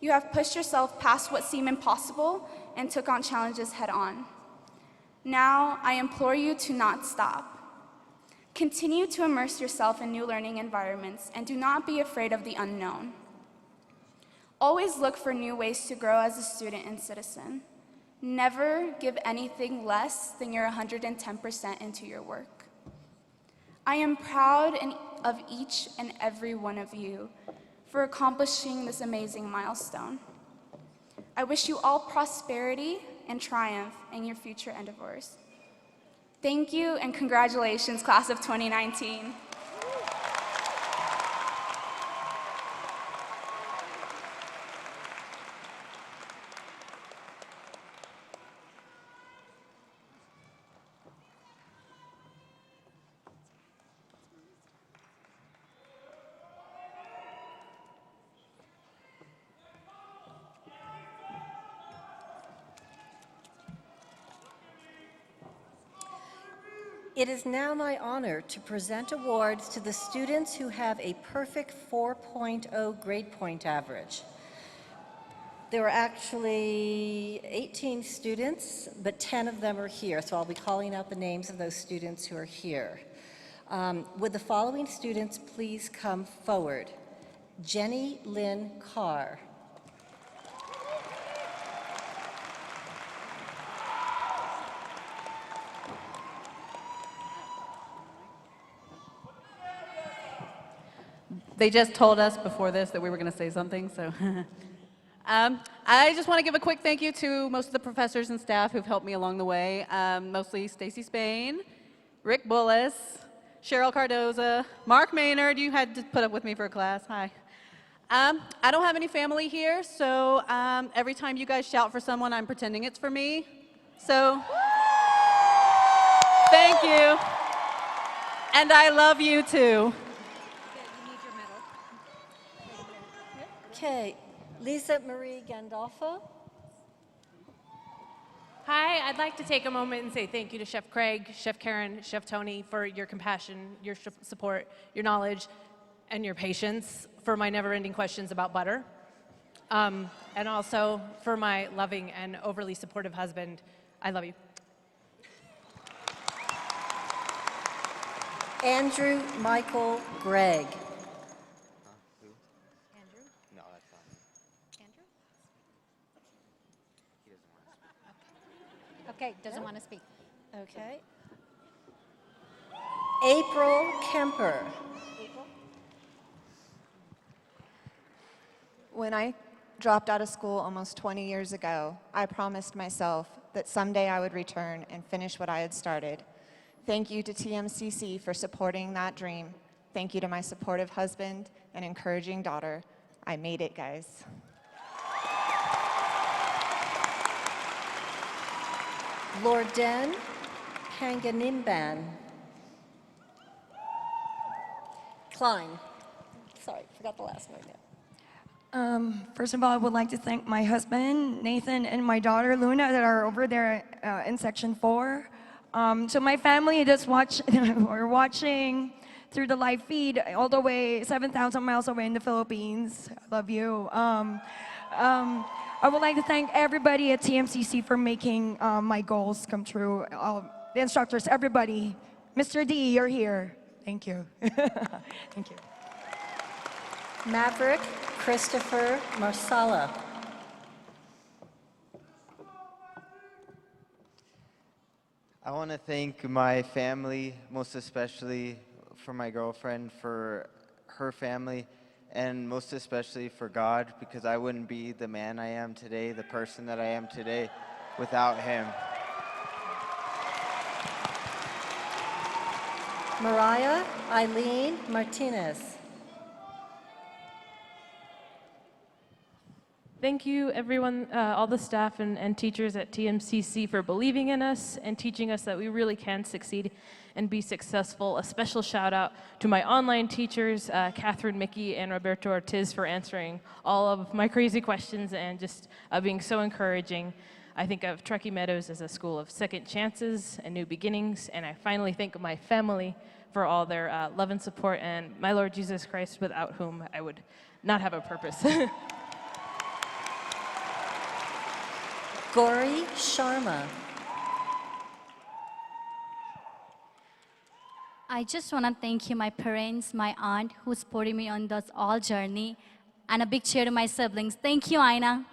You have pushed yourself past what seemed impossible and took on challenges head on. Now, I implore you to not stop. Continue to immerse yourself in new learning environments and do not be afraid of the unknown. Always look for new ways to grow as a student and citizen. Never give anything less than your 110% into your work. I am proud of each and every one of you for accomplishing this amazing milestone. I wish you all prosperity and triumph in your future endeavors. Thank you and congratulations, class of 2019. It is now my honor to present awards to the students who have a perfect 4.0 grade point average. There were actually 18 students, but 10 of them are here, so I'll be calling out the names of those students who are here. Would the following students please come forward? Jenny Lynn Carr. They just told us before this that we were going to say something, so. I just want to give a quick thank you to most of the professors and staff who've helped me along the way, mostly Stacy Spain, Rick Bullis, Cheryl Cardoza, Mark Maynard, you had to put up with me for a class, hi. I don't have any family here, so every time you guys shout for someone, I'm pretending it's for me. So, thank you. And I love you too. Okay, Lisa Marie Gandolfo. Hi, I'd like to take a moment and say thank you to Chef Craig, Chef Karen, Chef Tony for your compassion, your support, your knowledge, and your patience for my never-ending questions about butter. And also for my loving and overly supportive husband. I love you. Andrew Michael Gregg. Andrew? No, that's not me. Andrew? Okay, doesn't want to speak. Okay. April Kemper. April? When I dropped out of school almost 20 years ago, I promised myself that someday I would return and finish what I had started. Thank you to TMCC for supporting that dream. Thank you to my supportive husband and encouraging daughter. I made it, guys. Lorden Panganimban. Klein. Sorry, forgot the last name there. First of all, I would like to thank my husband, Nathan, and my daughter, Luna, that are over there in Section 4. To my family that's watching through the live feed all the way 7,000 miles away in the Philippines. I love you. I would like to thank everybody at TMCC for making my goals come true. The instructors, everybody. Mr. D, you're here. Thank you. Thank you. Maverick Christopher Marsala. I want to thank my family, most especially for my girlfriend, for her family, and most especially for God, because I wouldn't be the man I am today, the person that I am today, without him. Mariah Eileen Martinez. Thank you, everyone, all the staff and teachers at TMCC for believing in us and teaching us that we really can succeed and be successful. A special shout out to my online teachers, Catherine Mickey and Roberto Ortiz, for answering all of my crazy questions and just being so encouraging. I think of Truckee Meadows as a school of second chances and new beginnings, and I finally think of my family for all their love and support, and my Lord Jesus Christ, without whom I would not have a purpose. Gauri Sharma. I just want to thank you, my parents, my aunt, who supported me on this all journey, and a big cheer to my siblings. Thank you, Aina.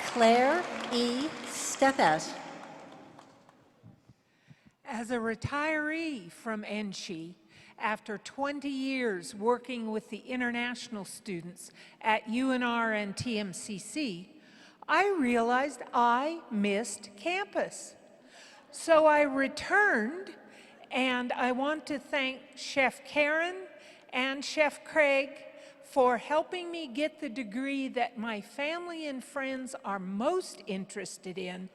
Claire E. Stephet. As a retiree from NSHE, after 20 years working with the international students at UNR and TMCC, I realized I missed campus. So I returned, and I want to thank Chef Karen and Chef Craig for helping me get the degree that my family and friends are most interested in,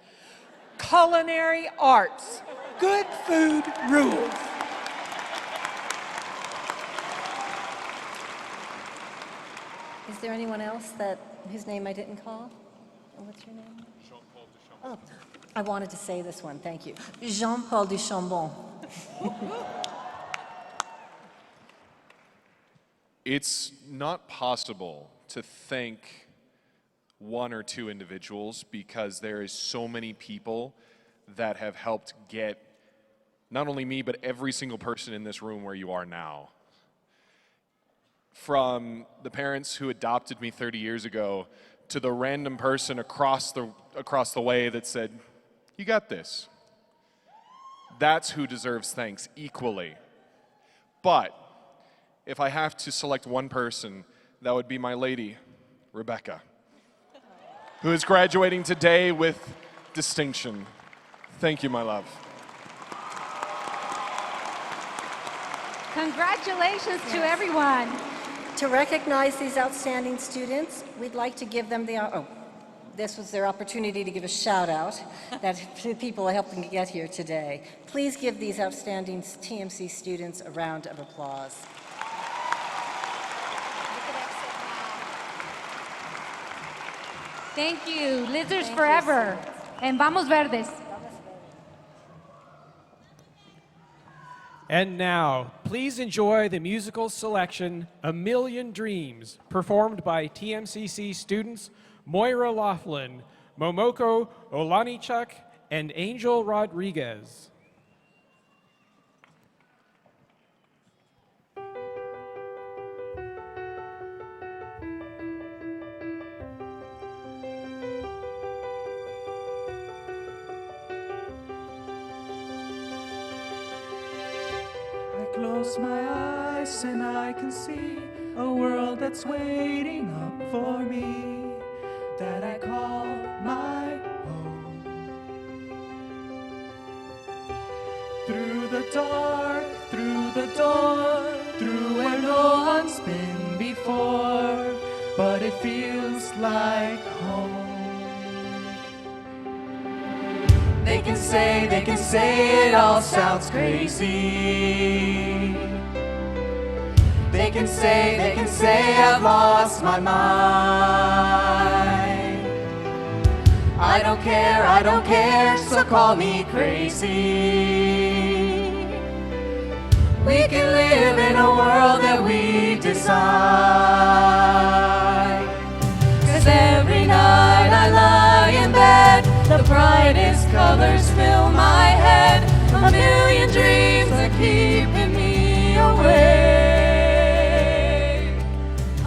culinary arts. Good food rules. Is there anyone else whose name I didn't call? What's your name? Jean-Paul Duchambon. Oh, I wanted to say this one, thank you. Jean-Paul Duchambon. It's not possible to thank one or two individuals because there is so many people that have helped get not only me, but every single person in this room where you are now. From the parents who adopted me 30 years ago to the random person across the way that said, "You got this." That's who deserves thanks equally. But if I have to select one person, that would be my lady, Rebecca, who is graduating today with distinction. Thank you, my love. Congratulations to everyone. To recognize these outstanding students, we'd like to give them this was their opportunity to give a shout out to the people helping to get here today. Please give these outstanding TMC students a round of applause. Thank you. Lizards forever. And vamos verdes. And now, please enjoy the musical selection, A Million Dreams, performed by TMCC students Moira Laughlin, Momoko Olanichuk, and Angel Rodriguez. Close my eyes and I can see a world that's waiting up for me, that I call my home. Through the dark, through the door, through where no one's been before, but it feels like home. They can say it all sounds crazy. They can say I've lost my mind. I don't care, so call me crazy. We can live in a world that we decide. 'Cause every night I lie in bed, the brightest colors fill my head. A million dreams are keeping me awake.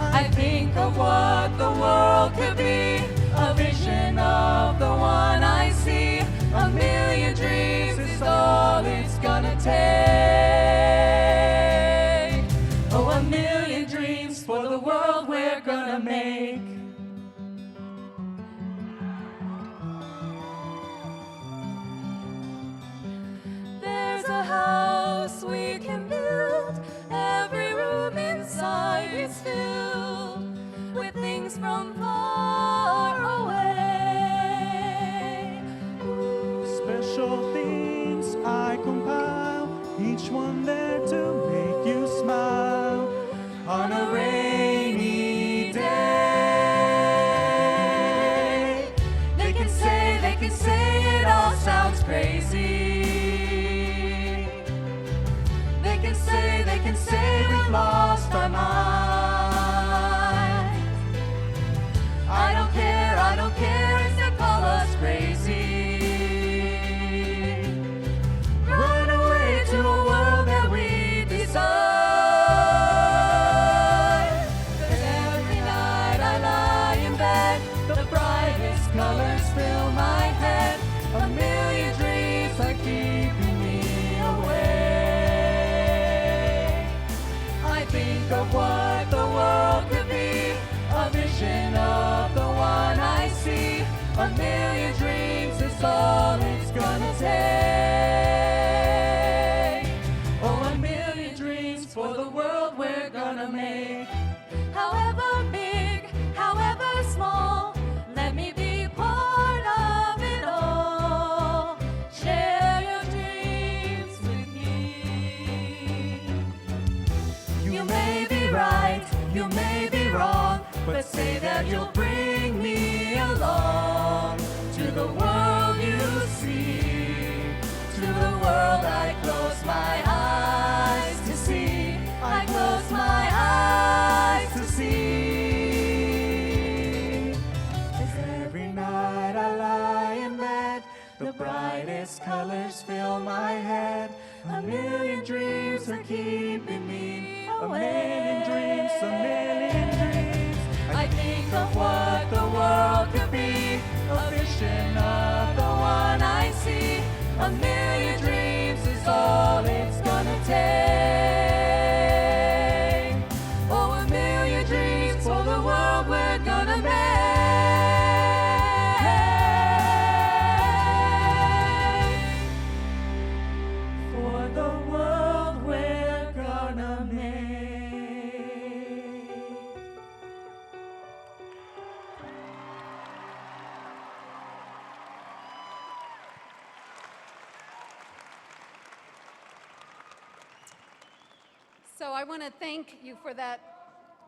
I think of what the world could be, a vision of the one I see. A million dreams is all it's gonna take. Oh, a million dreams for the world we're gonna make. A house we can build, every room inside is filled with things from far away. Special things I compile, each one there to make you smile on a rainy day. They can say it all sounds crazy. They can say we've lost our mind. I don't care, except call us crazy. Run away to a world that we desire. 'Cause every night I lie in bed, the brightest colors fill my head. A million dreams are keeping me awake. Think of what the world could be, a vision of the one I see. A million dreams is all it's gonna take. Oh, a million dreams for the world we're gonna make. However big, however small, let me be part of it all. Share your dreams with me. You may be right, you may be wrong, but say that you'll bring me along to the world you see, to the world I close my eyes to see. I close my eyes to see. 'Cause every night I lie in bed, the brightest colors fill my head. A million dreams are keeping me. A million dreams, a million dreams. I think of what the world could be, a vision of the one I see. A million dreams is all it's gonna take. Oh, a million dreams for the world we're gonna make. For the world we're gonna make. So I want to thank you for that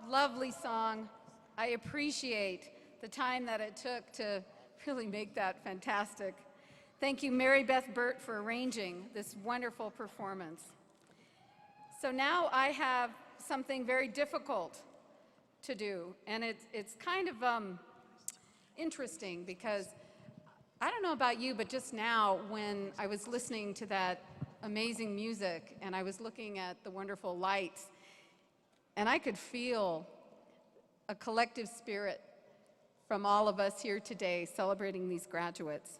lovely song. I appreciate the time that it took to really make that fantastic. Thank you, Mary Beth Burt, for arranging this wonderful performance. So now I have something very difficult to do, and it's kind of interesting because I don't know about you, but just now when I was listening to that amazing music and I was looking at the wonderful lights, and I could feel a collective spirit from all of us here today celebrating these graduates.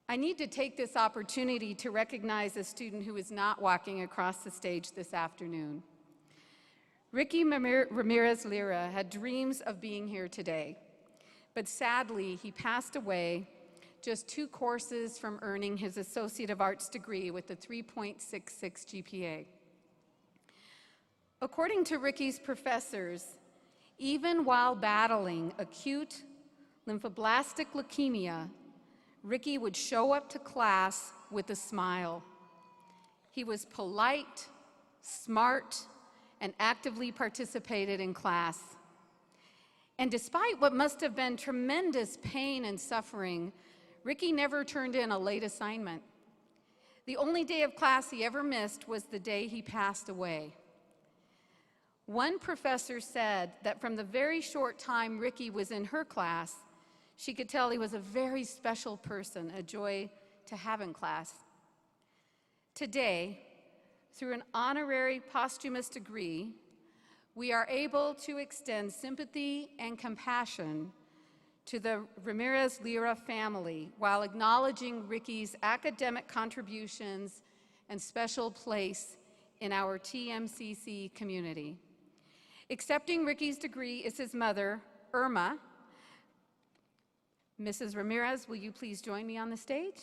I need to take this opportunity to recognize a student who is not walking across the stage this afternoon. Ricky Ramirez Lira had dreams of being here today, but sadly, he passed away just 2 courses from earning his Associate of Arts degree with a 3.66 GPA. According to Ricky's professors, even while battling acute lymphoblastic leukemia, Ricky would show up to class with a smile. He was polite, smart, and actively participated in class. And despite what must have been tremendous pain and suffering, Ricky never turned in a late assignment. The only day of class he ever missed was the day he passed away. One professor said that from the very short time Ricky was in her class, she could tell he was a very special person, a joy to have in class. Today, through an honorary posthumous degree, we are able to extend sympathy and compassion to the Ramirez Lira family while acknowledging Ricky's academic contributions and special place in our TMCC community. Accepting Ricky's degree is his mother, Irma. Mrs. Ramirez, will you please join me on the stage?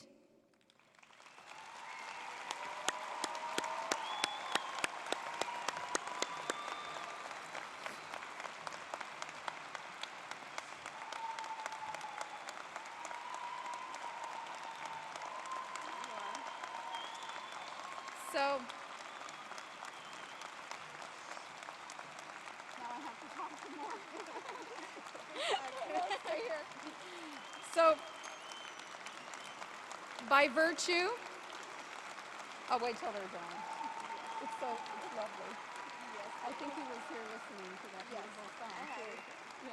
So, So, by virtue, I'll wait till they're done. It's lovely. I think he was here listening to that beautiful song, too. Yeah.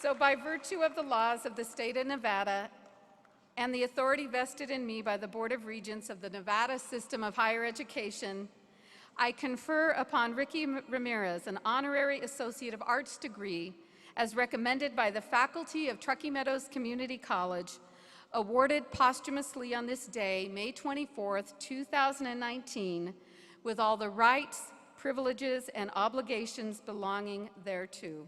So by virtue of the laws of the state of Nevada and the authority vested in me by the Board of Regents of the Nevada System of Higher Education, I confer upon Ricky Ramirez an honorary Associate of Arts degree as recommended by the faculty of Truckee Meadows Community College, awarded posthumously on this day, May 24th, 2019, with all the rights, privileges, and obligations belonging thereto.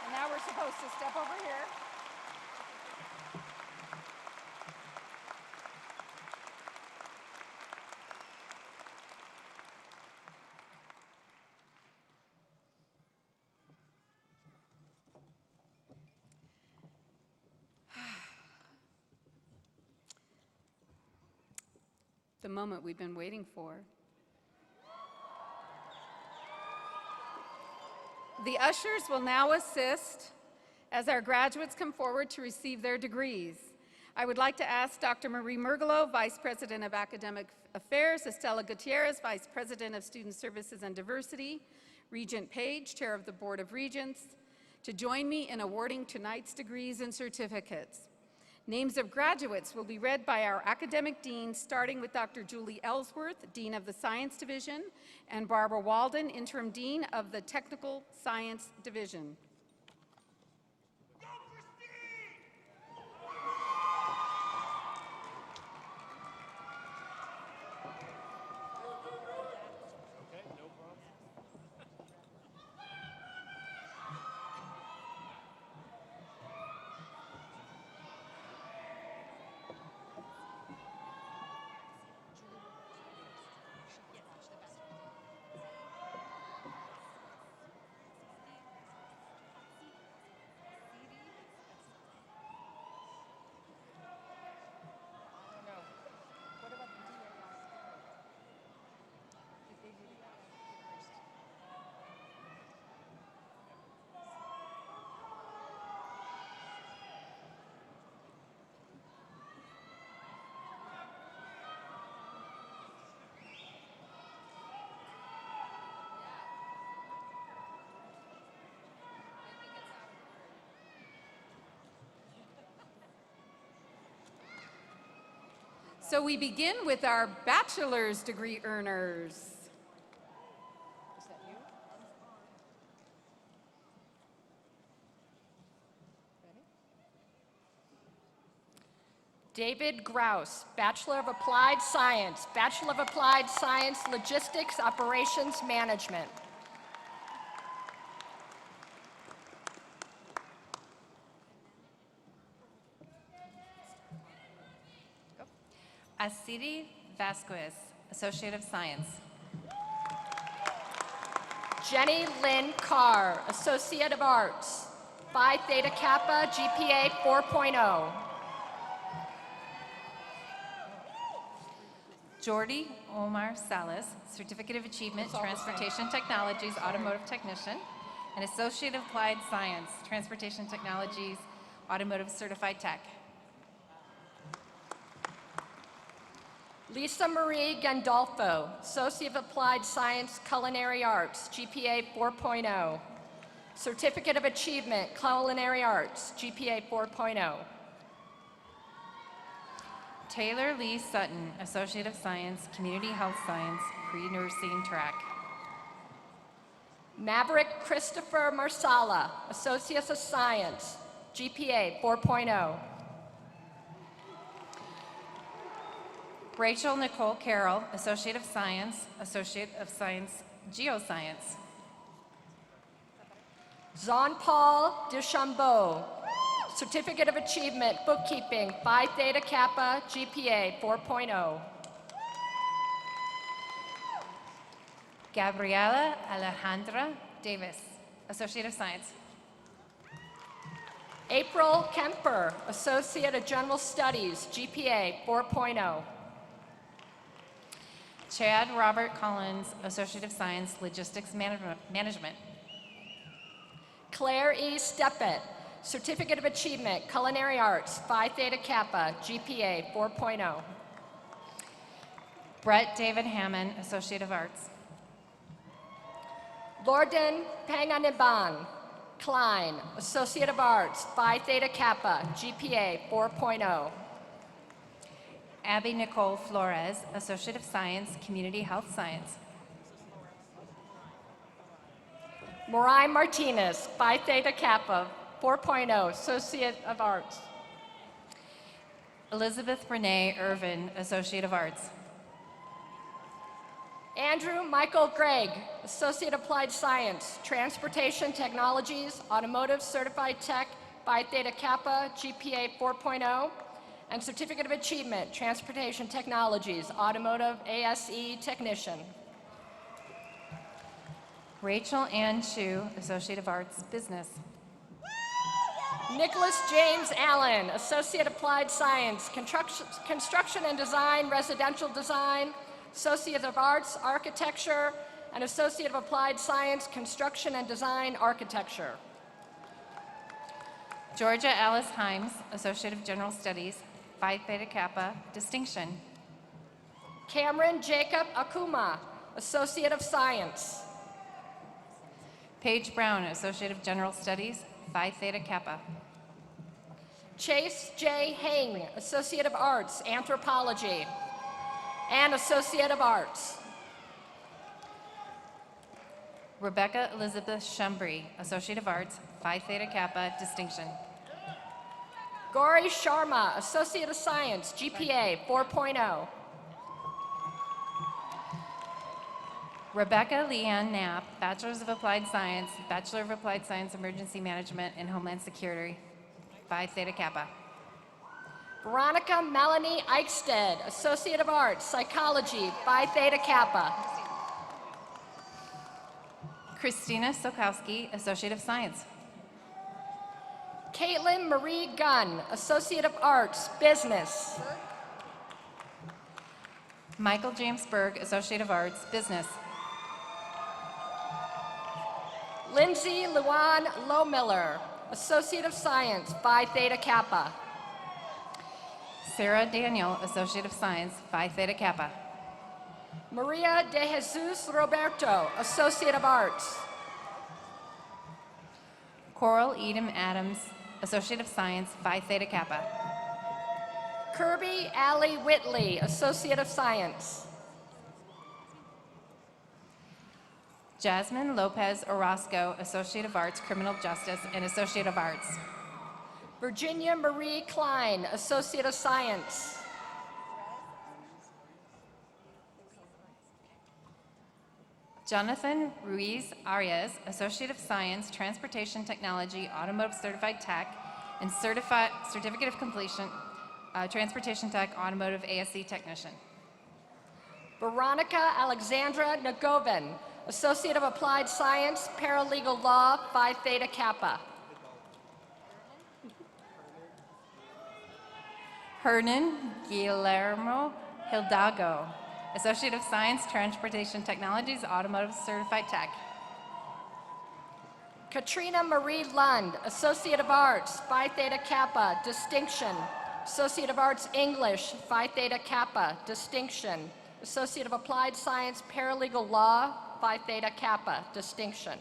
And now we're supposed to step over here. The moment we've been waiting for. The ushers will now assist as our graduates come forward to receive their degrees. I would like to ask Dr. Marie Mergolo, Vice President of Academic Affairs, Estela Gutierrez, Vice President of Student Services and Diversity, Regent Page, Chair of the Board of Regents, to join me in awarding tonight's degrees and certificates. Names of graduates will be read by our academic deans, starting with Dr. Julie Ellsworth, Dean of the Science Division, and Barbara Walden, Interim Dean of the Technical Science Division. So we begin with our bachelor's degree earners. David Grouse, Bachelor of Applied Science, Bachelor of Applied Science, Logistics Operations Management. Asiri Vasquez, Associate of Science. Jenny Lynn Carr, Associate of Arts, Phi Theta Kappa, GPA 4.0. Jordi Omar Salas, Certificate of Achievement, Transportation Technologies, Automotive Technician, and Associate of Applied Science, Transportation Technologies, Automotive Certified Tech. Lisa Marie Gandolfo, Associate of Applied Science, Culinary Arts, GPA 4.0. Certificate of Achievement, Culinary Arts, GPA 4.0. Taylor Lee Sutton, Associate of Science, Community Health Science, Pre-Nursing Track. Maverick Christopher Marsala, Associate of Science, GPA 4.0. Rachel Nicole Carroll, Associate of Science, Geoscience. Jean-Paul Deschambeau, Certificate of Achievement, Bookkeeping, Phi Theta Kappa, GPA 4.0. Gabriela Alejandra Davis, Associate of Science. April Kemper, Associate of General Studies, GPA 4.0. Chad Robert Collins, Associate of Science, Logistics Management. Claire E. Steppett, Certificate of Achievement, Culinary Arts, Phi Theta Kappa, GPA 4.0. Brett David Hammond, Associate of Arts. Lorden Panganiban Klein, Associate of Arts, Phi Theta Kappa, GPA 4.0. Abby Nicole Flores, Associate of Science, Community Health Science. Morai Martinez, Phi Theta Kappa, 4.0, Associate of Arts. Elizabeth Renee Irvin, Associate of Arts. Andrew Michael Gregg, Associate Applied Science, Transportation Technologies, Automotive Certified Tech, Phi Theta Kappa, GPA 4.0, and Certificate of Achievement, Transportation Technologies, Automotive ASE Technician. Rachel Ann Chu, Associate of Arts, Business. Nicholas James Allen, Associate Applied Science, Construction and Design, Residential Design, Associate of Arts, Architecture, and Associate of Applied Science, Construction and Design, Architecture. Georgia Alice Himes, Associate of General Studies, Phi Theta Kappa, Distinction. Cameron Jacob Akuma, Associate of Science. Paige Brown, Associate of General Studies, Phi Theta Kappa. Chase J. Heng, Associate of Arts, Anthropology, and Associate of Arts. Rebecca Elizabeth Shumbry, Associate of Arts, Phi Theta Kappa, Distinction. Gauri Sharma, Associate of Science, GPA 4.0. Rebecca Leanne Knapp, Bachelor's of Applied Science, Bachelor of Applied Science Emergency Management and Homeland Security, Phi Theta Kappa. Veronica Melanie Eichstead, Associate of Arts, Psychology, Phi Theta Kappa. Christina Sokowski, Associate of Science. Caitlin Marie Gunn, Associate of Arts, Business. Michael James Berg, Associate of Arts, Business. Lindsay Luan Lowmiller, Associate of Science, Phi Theta Kappa. Sarah Daniel, Associate of Science, Phi Theta Kappa. Maria de Jesus Roberto, Associate of Arts. Coral Edom Adams, Associate of Science, Phi Theta Kappa. Kirby Allie Whitley, Associate of Science. Jasmine Lopez Orozco, Associate of Arts, Criminal Justice, and Associate of Arts. Virginia Marie Klein, Associate of Science. Jonathan Ruiz Arias, Associate of Science, Transportation Technology, Automotive Certified Tech, and Certificate of Completion, Transportation Tech, Automotive ASC Technician. Veronica Alexandra Nagovin, Associate of Applied Science, Paralegal Law, Phi Theta Kappa. Hernan Guillermo Hidalgo, Associate of Science, Transportation Technologies, Automotive Certified Tech. Katrina Marie Lund, Associate of Arts, Phi Theta Kappa, Distinction. Associate of Arts English, Phi Theta Kappa, Distinction. Associate of Applied Science, Paralegal Law, Phi Theta Kappa, Distinction.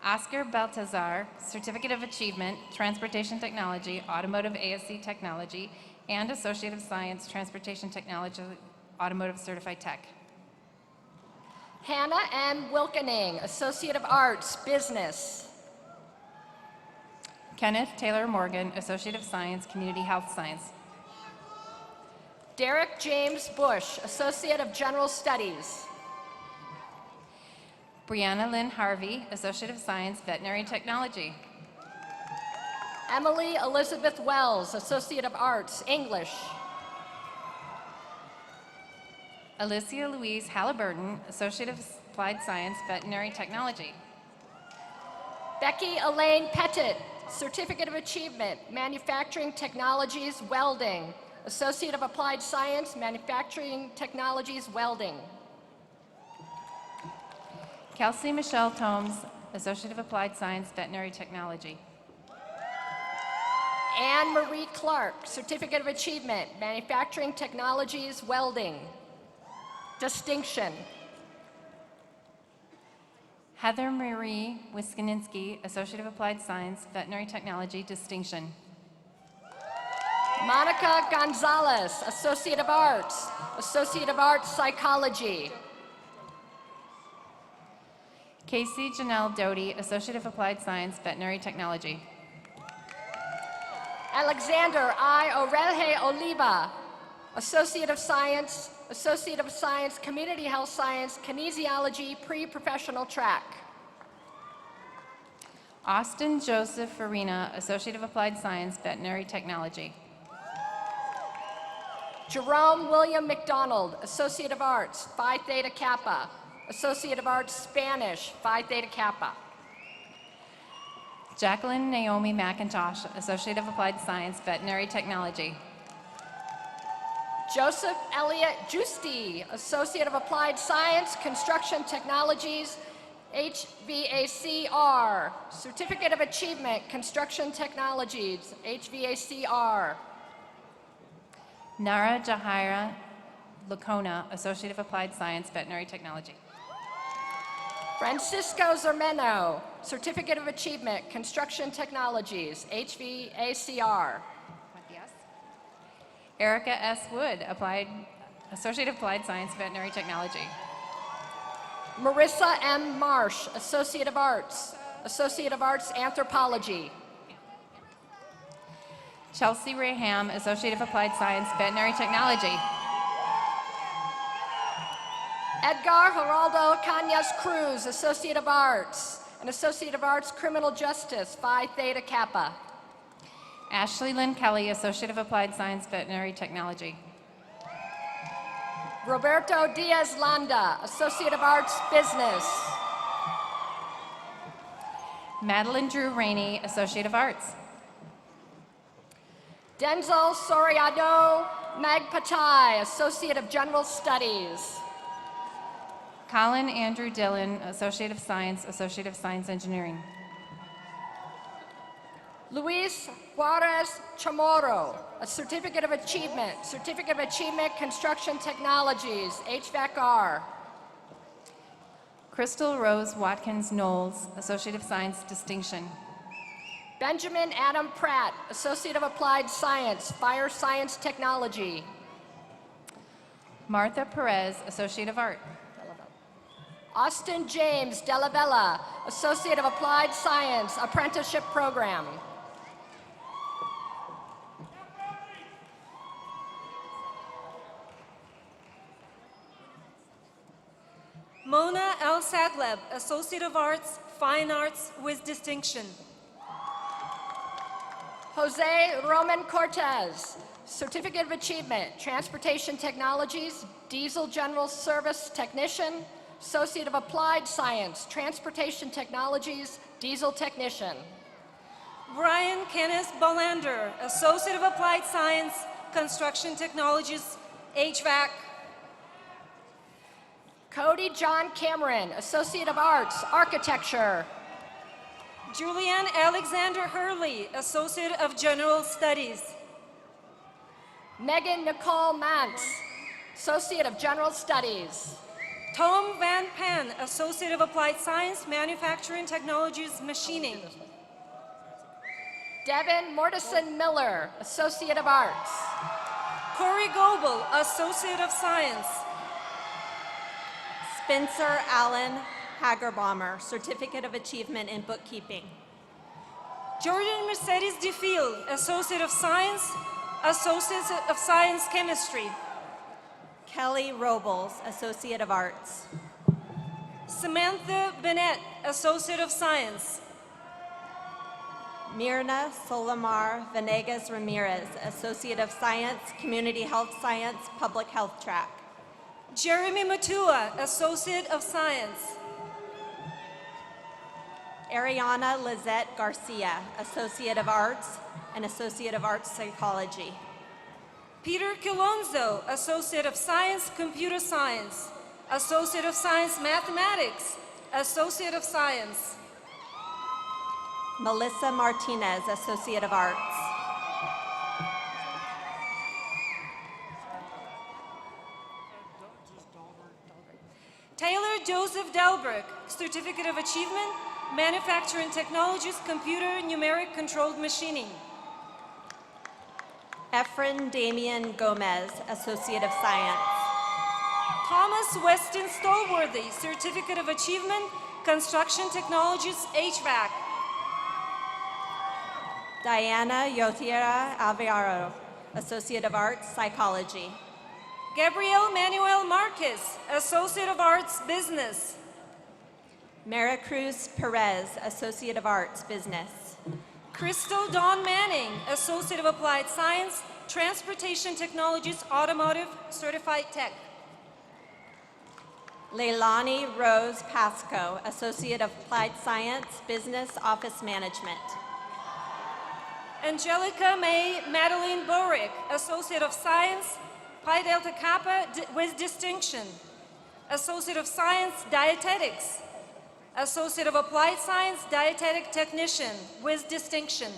Oscar Baltazar, Certificate of Achievement, Transportation Technology, Automotive ASC Technology, and Associate of Science, Transportation Technology, Automotive Certified Tech. Hannah M. Wilkening, Associate of Arts, Business. Kenneth Taylor Morgan, Associate of Science, Community Health Science. Derek James Bush, Associate of General Studies. Brianna Lynn Harvey, Associate of Science, Veterinary Technology. Emily Elizabeth Wells, Associate of Arts, English. Alicia Louise Halliburton, Associate of Applied Science, Veterinary Technology. Becky Elaine Pettit, Certificate of Achievement, Manufacturing Technologies, Welding. Associate of Applied Science, Manufacturing Technologies, Welding. Kelsey Michelle Tomes, Associate of Applied Science, Veterinary Technology. Anne Marie Clark, Certificate of Achievement, Manufacturing Technologies, Welding. Distinction. Heather Marie Wiskonsinski, Associate of Applied Science, Veterinary Technology, Distinction. Monica Gonzalez, Associate of Arts, Psychology. Casey Janelle Doty, Associate of Applied Science, Veterinary Technology. Alexander I. Orelje Oliva, Associate of Science, Community Health Science, Kinesiology, Pre-Professional Track. Austin Joseph Farina, Associate of Applied Science, Veterinary Technology. Jerome William McDonald, Associate of Arts, Phi Theta Kappa. Associate of Arts, Spanish, Phi Theta Kappa. Jacqueline Naomi McIntosh, Associate of Applied Science, Veterinary Technology. Joseph Elliott Giusti, Associate of Applied Science, Construction Technologies, HVACR. Certificate of Achievement, Construction Technologies, HVACR. Nara Jahira Lacona, Associate of Applied Science, Veterinary Technology. Francisco Zermeno, Certificate of Achievement, Construction Technologies, HVACR. Erica S. Wood, Associate of Applied Science, Veterinary Technology. Marissa M. Marsh, Associate of Arts, Anthropology. Chelsea Ray Ham, Associate of Applied Science, Veterinary Technology. Edgar Geraldo Cañas Cruz, Associate of Arts, Criminal Justice, Phi Theta Kappa. Ashley Lynn Kelly, Associate of Applied Science, Veterinary Technology. Roberto Diaz Landa, Associate of Arts, Business. Madeline Drew Rainey, Associate of Arts. Denzel Soriano Magpatai, Associate of General Studies. Colin Andrew Dillon, Associate of Science Engineering. Luis Juarez Chamorro, a Certificate of Achievement, Construction Technologies, HVAC-R. Crystal Rose Watkins Knowles, Associate of Science, Distinction. Benjamin Adam Pratt, Associate of Applied Science, Fire Science Technology. Martha Perez, Associate of Art. Austin James Dellavella, Associate of Applied Science, Apprenticeship Program. Mona L. Sagleb, Associate of Arts, Fine Arts with distinction. Jose Roman Cortez, Certificate of Achievement, Transportation Technologies, Diesel General Service Technician, Associate of Applied Science, Transportation Technologies, Diesel Technician. Brian Kenneth Bolander, Associate of Applied Science, Construction Technologies, HVAC. Cody John Cameron, Associate of Arts, Architecture. Julianne Alexander Hurley, Associate of General Studies. Megan Nicole Mantz, Associate of General Studies. Tom Van Pan, Associate of Applied Science, Manufacturing Technologies, Machining. Devin Mortison Miller, Associate of Arts. Corey Goebel, Associate of Science. Spencer Allen Hagerbomber, Certificate of Achievement in Bookkeeping. Jordan Mercedes DeField, Associate of Science, Associate of Science Chemistry. Kelly Robles, Associate of Arts. Samantha Bennett, Associate of Science. Mirna Solomar Venegas Ramirez, Associate of Science, Community Health Science, Public Health Track. Jeremy Matua, Associate of Science. Ariana Lizette Garcia, Associate of Arts and Associate of Arts Psychology. Peter Kilonzo, Associate of Science, Computer Science. Associate of Science, Mathematics. Associate of Science. Melissa Martinez, Associate of Arts. Taylor Joseph Delbrook, Certificate of Achievement, Manufacturing Technologies, Computer Numeric Controlled Machining. Efren Damian Gomez, Associate of Science. Thomas Weston Stolworthy, Certificate of Achievement, Construction Technologies, HVAC. Diana Yothira Alvaro, Associate of Arts, Psychology. Gabriel Manuel Marquez, Associate of Arts, Business. Maricruz Perez, Associate of Arts, Business. Crystal Dawn Manning, Associate of Applied Science, Transportation Technologies, Automotive, Certified Tech. Leilani Rose Pasco, Associate of Applied Science, Business Office Management. Angelica May Madeline Borick, Associate of Science, Pi Delta Kappa with distinction. Associate of Science, Dietetics. Associate of Applied Science, Dietetic Technician with distinction.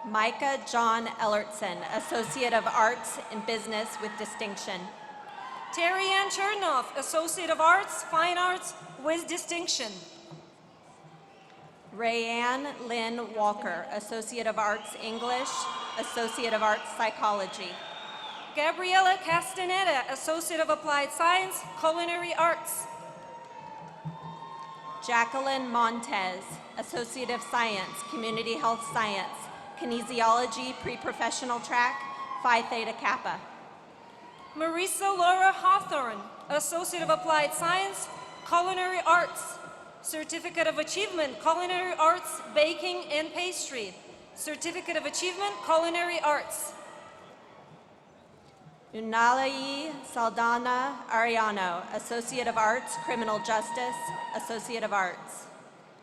Micah John Ellertson, Associate of Arts in Business with distinction. Terry Ann Chernoff, Associate of Arts, Fine Arts with distinction. Rayanne Lynn Walker, Associate of Arts English, Associate of Arts Psychology. Gabriela Castaneda, Associate of Applied Science, Culinary Arts. Jacqueline Montez, Associate of Science, Community Health Science, Kinesiology Pre-Professional Track, Phi Theta Kappa. Marisa Laura Hawthorne, Associate of Applied Science, Culinary Arts. Certificate of Achievement, Culinary Arts, Baking and Pastry. Certificate of Achievement, Culinary Arts. Unalai Saldana Ariano, Associate of Arts, Criminal Justice, Associate of Arts.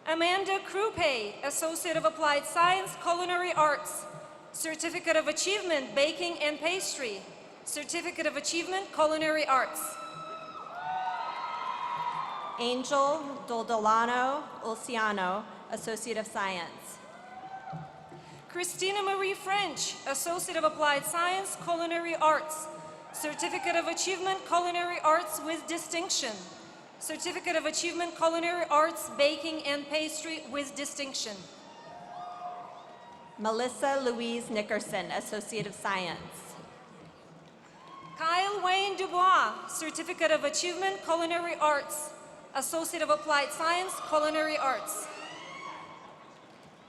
Amanda Krupe, Associate of Applied Science, Culinary Arts. Certificate of Achievement, Baking and Pastry. Certificate of Achievement, Culinary Arts. Angel Doldolano Ulciano, Associate of Science. Christina Marie French, Associate of Applied Science, Culinary Arts. Certificate of Achievement, Culinary Arts with distinction. Certificate of Achievement, Culinary Arts, Baking and Pastry with distinction. Melissa Louise Nickerson, Associate of Science. Kyle Wayne Dubois, Certificate of Achievement, Culinary Arts, Associate of Applied Science, Culinary Arts.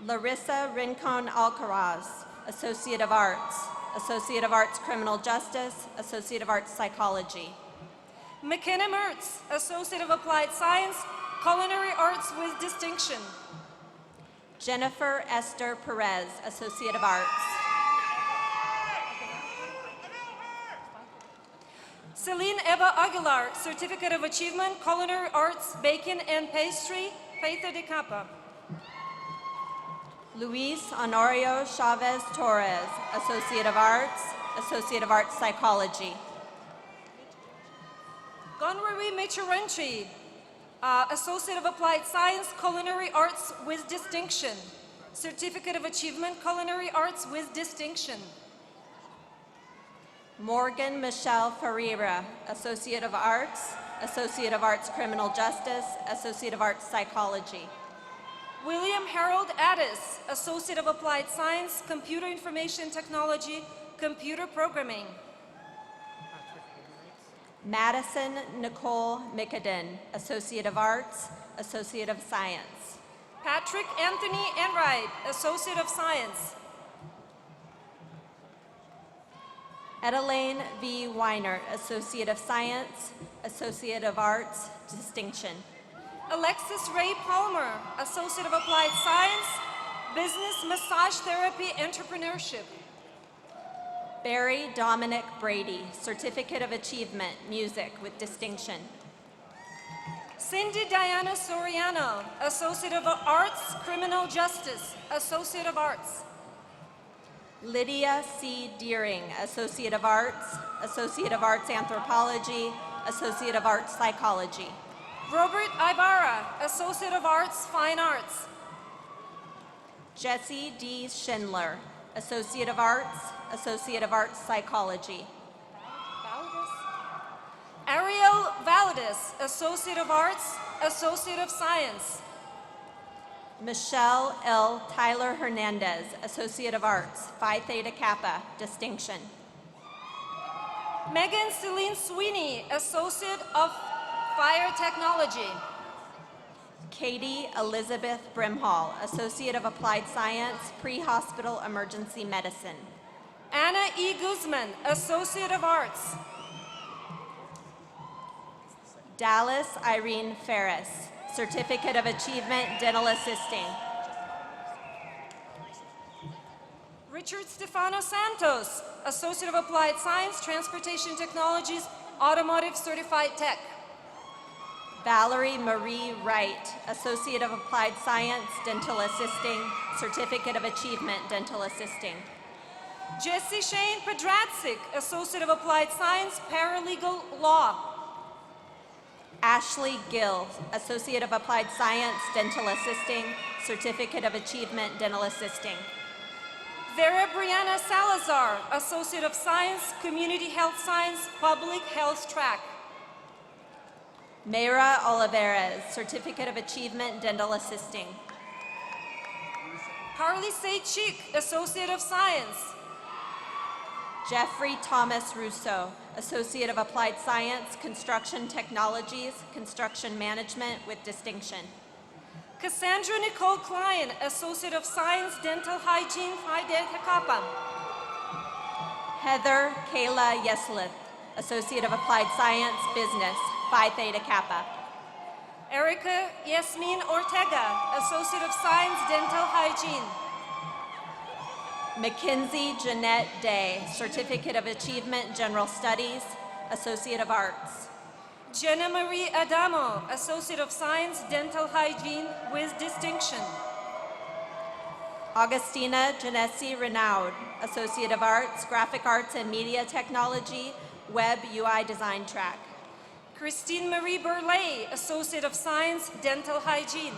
Larissa Rincon Alcaraz, Associate of Arts, Criminal Justice, Associate of Arts, Psychology. McKenna Mertz, Associate of Applied Science, Culinary Arts with distinction. Jennifer Esther Perez, Associate of Arts. Celine Eva Aguilar, Certificate of Achievement, Culinary Arts, Bacon and Pastry, Phi Theta Kappa. Luis Honorio Chavez Torres, Associate of Arts, Psychology. Gonwari Michirentry, Associate of Applied Science, Culinary Arts with distinction. Certificate of Achievement, Culinary Arts with distinction. Morgan Michelle Ferreira, Associate of Arts, Criminal Justice, Associate of Arts, Psychology. William Harold Addis, Associate of Applied Science, Computer Information Technology, Computer Programming. Madison Nicole Mikadin, Associate of Arts, Associate of Science. Patrick Anthony Enright, Associate of Science. Edelaine V. Weiner, Associate of Science, Associate of Arts, distinction. Alexis Ray Palmer, Associate of Applied Science, Business Massage Therapy Entrepreneurship. Barry Dominic Brady, Certificate of Achievement, Music with distinction. Cindy Diana Soriano, Associate of Arts, Criminal Justice, Associate of Arts. Lydia C. Deering, Associate of Arts, Anthropology, Associate of Arts, Psychology. Robert Ibarra, Associate of Arts, Fine Arts. Jesse D. Schindler, Associate of Arts, Psychology. Ariel Valadis, Associate of Arts, Associate of Science. Michelle L. Tyler Hernandez, Associate of Arts, Phi Theta Kappa, distinction. Megan Celine Sweeney, Associate of Fire Technology. Katie Elizabeth Brimhall, Associate of Applied Science, Pre-Hospital Emergency Medicine. Anna E. Guzman, Associate of Arts. Dallas Irene Ferris, Certificate of Achievement, Dental Assisting. Richard Stefano Santos, Associate of Applied Science, Transportation Technologies, Automotive Certified Tech. Valerie Marie Wright, Associate of Applied Science, Dental Assisting, Certificate of Achievement, Dental Assisting. Jesse Shane Pedratsik, Associate of Applied Science, Paralegal Law. Ashley Gill, Associate of Applied Science, Dental Assisting, Certificate of Achievement, Dental Assisting. Vera Brianna Salazar, Associate of Science, Community Health Science, Public Health Track. Mayra Olivares, Certificate of Achievement, Dental Assisting. Carly Seychik, Associate of Science. Jeffrey Thomas Russo, Associate of Applied Science, Construction Technologies, Construction Management with distinction. Cassandra Nicole Klein, Associate of Science, Dental Hygiene, Phi Delta Kappa. Heather Kayla Yeslith, Associate of Applied Science, Business, Phi Theta Kappa. Erica Yasmin Ortega, Associate of Science, Dental Hygiene. Mackenzie Jeanette Day, Certificate of Achievement, General Studies, Associate of Arts. Jenna Marie Adamo, Associate of Science, Dental Hygiene with distinction. Augustina Genesi Renaud, Associate of Arts, Graphic Arts and Media Technology, Web UI Design Track. Christine Marie Burley, Associate of Science, Dental Hygiene.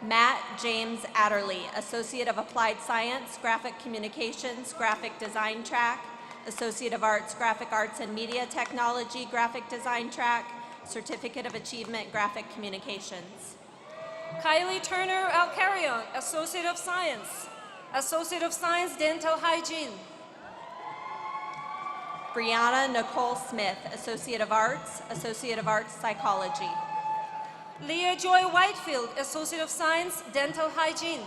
Matt James Adderley, Associate of Applied Science, Graphic Communications, Graphic Design Track, Associate of Arts, Graphic Arts and Media Technology, Graphic Design Track, Certificate of Achievement, Graphic Communications. Kylie Turner Alcarion, Associate of Science. Associate of Science, Dental Hygiene. Brianna Nicole Smith, Associate of Arts, Psychology. Leah Joy Whitefield, Associate of Science, Dental Hygiene.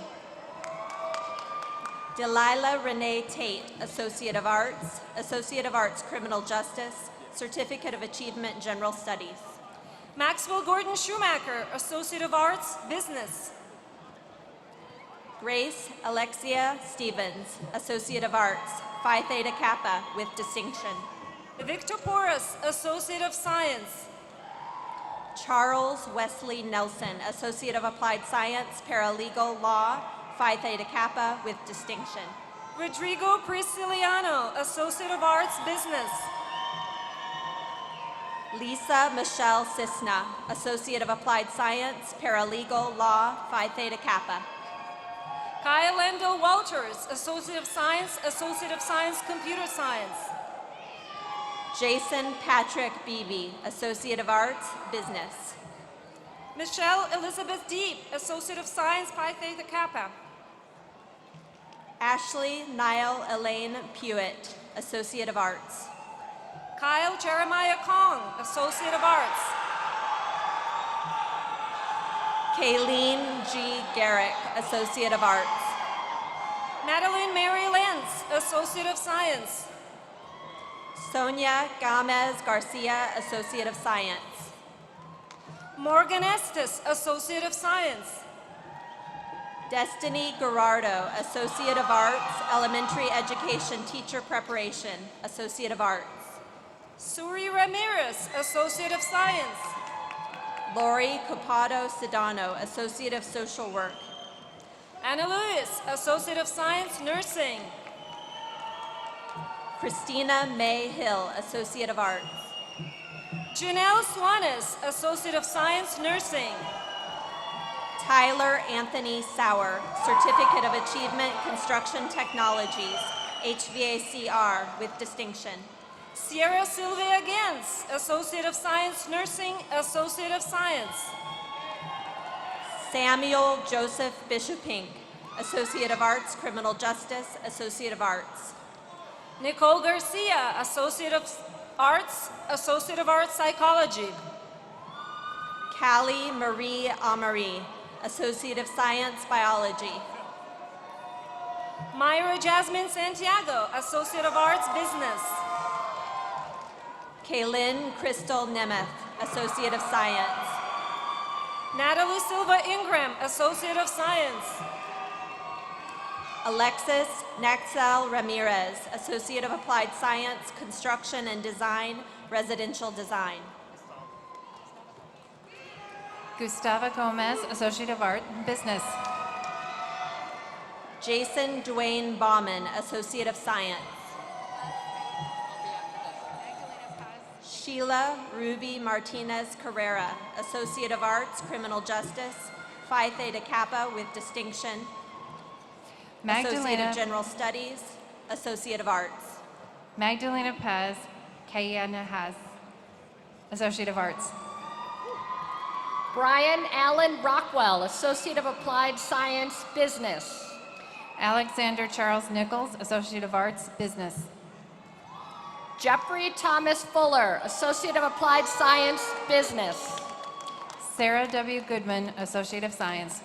Delilah Renee Tate, Associate of Arts, Criminal Justice, Certificate of Achievement, General Studies. Maxwell Gordon Schumacher, Associate of Arts, Business. Grace Alexia Stevens, Associate of Arts, Phi Theta Kappa with distinction. Victor Porras, Associate of Science. Charles Wesley Nelson, Associate of Applied Science, Paralegal Law, Phi Theta Kappa with distinction. Rodrigo Prisciliano, Associate of Arts, Business. Lisa Michelle Cisna, Associate of Applied Science, Paralegal Law, Phi Theta Kappa. Kyle Lendell Walters, Associate of Science, Computer Science. Jason Patrick Beebe, Associate of Arts, Business. Michelle Elizabeth Deep, Associate of Science, Pi Theta Kappa. Ashley Niall Elaine Pewitt, Associate of Arts. Kyle Jeremiah Kong, Associate of Arts. Kayleen G. Garrick, Associate of Arts. Madeline Mary Lenz, Associate of Science. Sonia Gamez Garcia, Associate of Science. Morgan Estes, Associate of Science. Destiny Gerardo, Associate of Arts, Elementary Education Teacher Preparation, Associate of Arts. Suri Ramirez, Associate of Science. Lori Copado Sedano, Associate of Social Work. Anna Lewis, Associate of Science, Nursing. Christina May Hill, Associate of Arts. Janelle Swanes, Associate of Science, Nursing. Tyler Anthony Sauer, Certificate of Achievement, Construction Technologies, HVACR with distinction. Sierra Sylvia Gens, Associate of Science, Nursing, Associate of Science. Samuel Joseph Bishopink, Associate of Arts, Criminal Justice, Associate of Arts. Nicole Garcia, Associate of Arts, Psychology. Callie Marie Amari, Associate of Science, Biology. Myra Jasmine Santiago, Associate of Arts, Business. Kaylin Crystal Nemeth, Associate of Science. Natalie Silva Ingram, Associate of Science. Alexis Naxel Ramirez, Associate of Applied Science, Construction and Design, Residential Design. Gustava Gomez, Associate of Art, Business. Jason Dwayne Bauman, Associate of Science. Sheila Ruby Martinez Carrera, Associate of Arts, Criminal Justice, Phi Theta Kappa with distinction. Associate of General Studies, Associate of Arts. Magdalena Paz, Kayana Haas, Associate of Arts. Brian Allen Rockwell, Associate of Applied Science, Business. Alexander Charles Nichols, Associate of Arts, Business. Jeffrey Thomas Fuller, Associate of Applied Science, Business. Sarah W. Goodman, Associate of Science.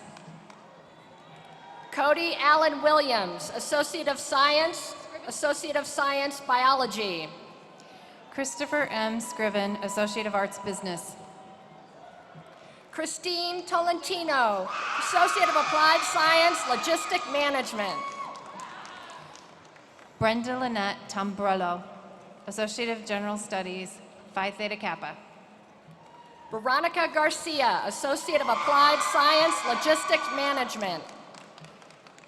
Cody Allen Williams, Associate of Science, Biology. Christopher M. Scriven, Associate of Arts, Business. Christine Tolentino, Associate of Applied Science, Logistic Management. Brenda Lynette Tombrello, Associate of General Studies, Phi Theta Kappa. Veronica Garcia, Associate of Applied Science, Logistics Management.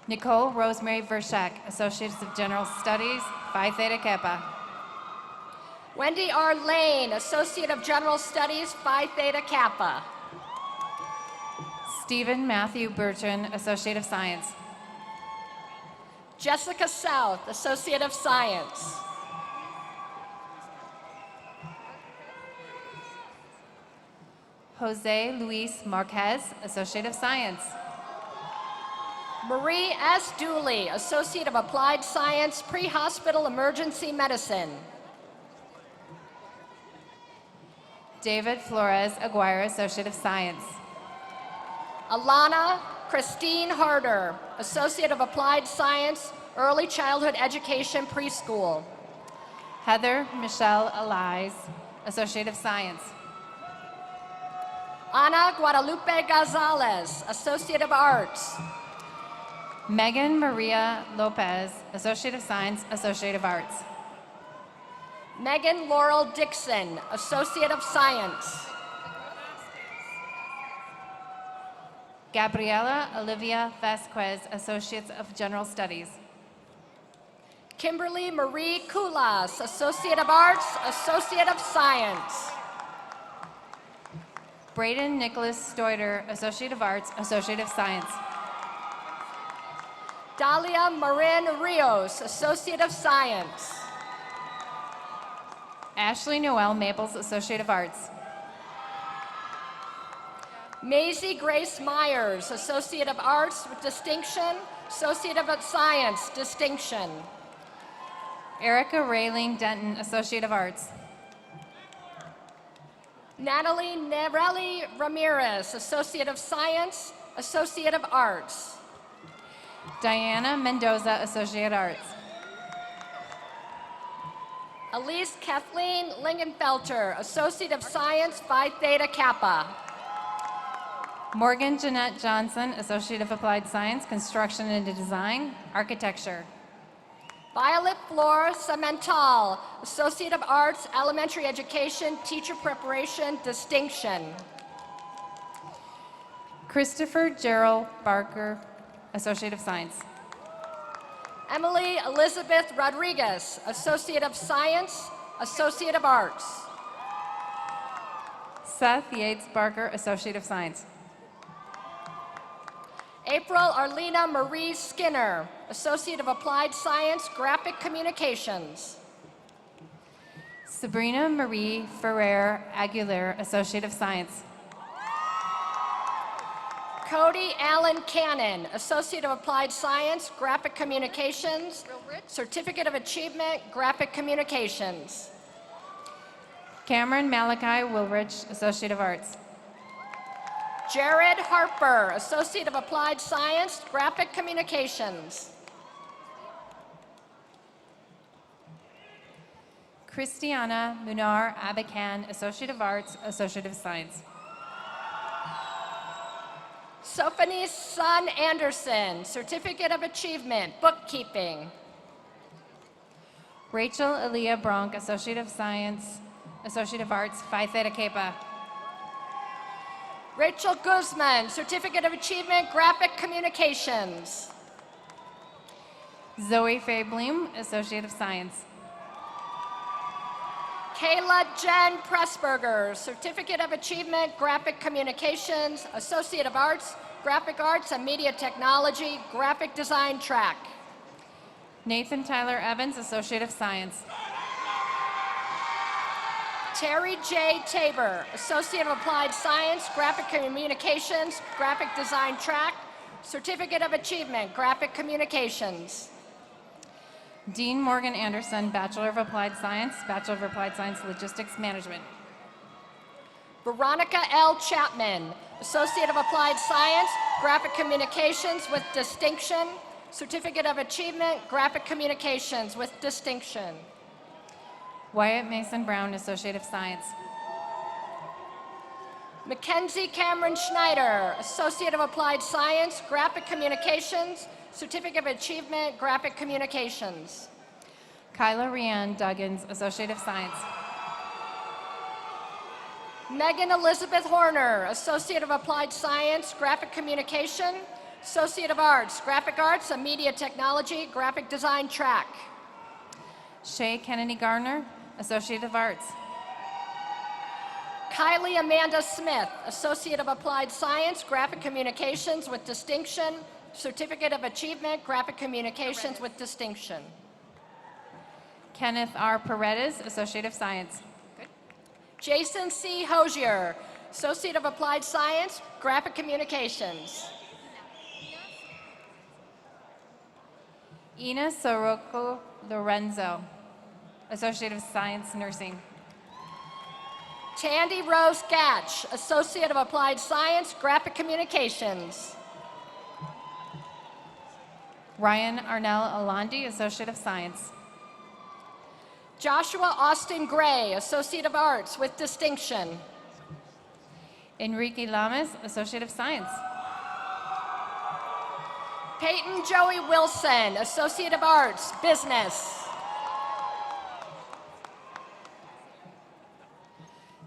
Nicole Rosemary Vershak, Associates of General Studies, Phi Theta Kappa. Wendy R. Lane, Associate of General Studies, Phi Theta Kappa. Stephen Matthew Burton, Associate of Science. Jessica South, Associate of Science. Jose Luis Marquez, Associate of Science. Marie S. Dooley, Associate of Applied Science, Pre-Hospital Emergency Medicine. David Flores Aguirre, Associate of Science. Alana Christine Harder, Associate of Applied Science, Early Childhood Education, Preschool. Heather Michelle Elias, Associate of Science. Ana Guadalupe Gonzalez, Associate of Arts. Megan Maria Lopez, Associate of Science, Associate of Arts. Megan Laurel Dixon, Associate of Science. Gabriela Olivia Vasquez, Associate of General Studies. Kimberly Marie Kulas, Associate of Arts, Associate of Science. Braden Nicholas Stoiter, Associate of Arts, Associate of Science. Dalia Marin Rios, Associate of Science. Ashley Noel Maples, Associate of Arts. Maisie Grace Myers, Associate of Arts with distinction, Associate of Science, distinction. Erica Raylene Denton, Associate of Arts. Natalie Nerelli Ramirez, Associate of Science, Associate of Arts. Diana Mendoza, Associate Arts. Elise Kathleen Lingenfelter, Associate of Science, Phi Theta Kappa. Morgan Jeanette Johnson, Associate of Applied Science, Construction and Design, Architecture. Violet Flor Semental, Associate of Arts, Elementary Education, Teacher Preparation, distinction. Christopher Gerald Barker, Associate of Science. Emily Elizabeth Rodriguez, Associate of Science, Associate of Arts. Seth Yates Barker, Associate of Science. April Arlena Marie Skinner, Associate of Applied Science, Graphic Communications. Sabrina Marie Ferrer Aguilar, Associate of Science. Cody Allen Cannon, Associate of Applied Science, Graphic Communications, Certificate of Achievement, Graphic Communications. Cameron Malachi Wilrich, Associate of Arts. Jared Harper, Associate of Applied Science, Graphic Communications. Christiana Munar Abakan, Associate of Arts, Associate of Science. Sophanie Sun Anderson, Certificate of Achievement, Bookkeeping. Rachel Aaliyah Bronk, Associate of Science, Associate of Arts, Phi Theta Kappa. Rachel Guzman, Certificate of Achievement, Graphic Communications. Zoe Faye Bloom, Associate of Science. Kayla Jen Pressburger, Certificate of Achievement, Graphic Communications, Associate of Arts, Graphic Arts and Media Technology, Graphic Design track. Nathan Tyler Evans, Associate of Science. Terry J. Tabor, Associate of Applied Science, Graphic Communications, Graphic Design track, Certificate of Achievement, Graphic Communications. Dean Morgan Anderson, Bachelor of Applied Science, Bachelor of Applied Science Logistics Management. Veronica L. Chapman, Associate of Applied Science, Graphic Communications with distinction, Certificate of Achievement, Graphic Communications with distinction. Wyatt Mason Brown, Associate of Science. Mackenzie Cameron Schneider, Associate of Applied Science, Graphic Communications, Certificate of Achievement, Graphic Communications. Kyla Rianne Duggins, Associate of Science. Megan Elizabeth Horner, Associate of Applied Science, Graphic Communication, Associate of Arts, Graphic Arts and Media Technology, Graphic Design track. Shay Kennedy Garner, Associate of Arts. Kylie Amanda Smith, Associate of Applied Science, Graphic Communications with distinction, Certificate of Achievement, Graphic Communications with distinction. Kenneth R. Paredes, Associate of Science. Jason C. Hosier, Associate of Applied Science, Graphic Communications. Ina Soroco Lorenzo, Associate of Science, Nursing. Tandy Rose Gatch, Associate of Applied Science, Graphic Communications. Ryan Arnell Alandi, Associate of Science. Joshua Austin Gray, Associate of Arts with distinction. Enrique Lamas, Associate of Science. Peyton Joey Wilson, Associate of Arts, Business.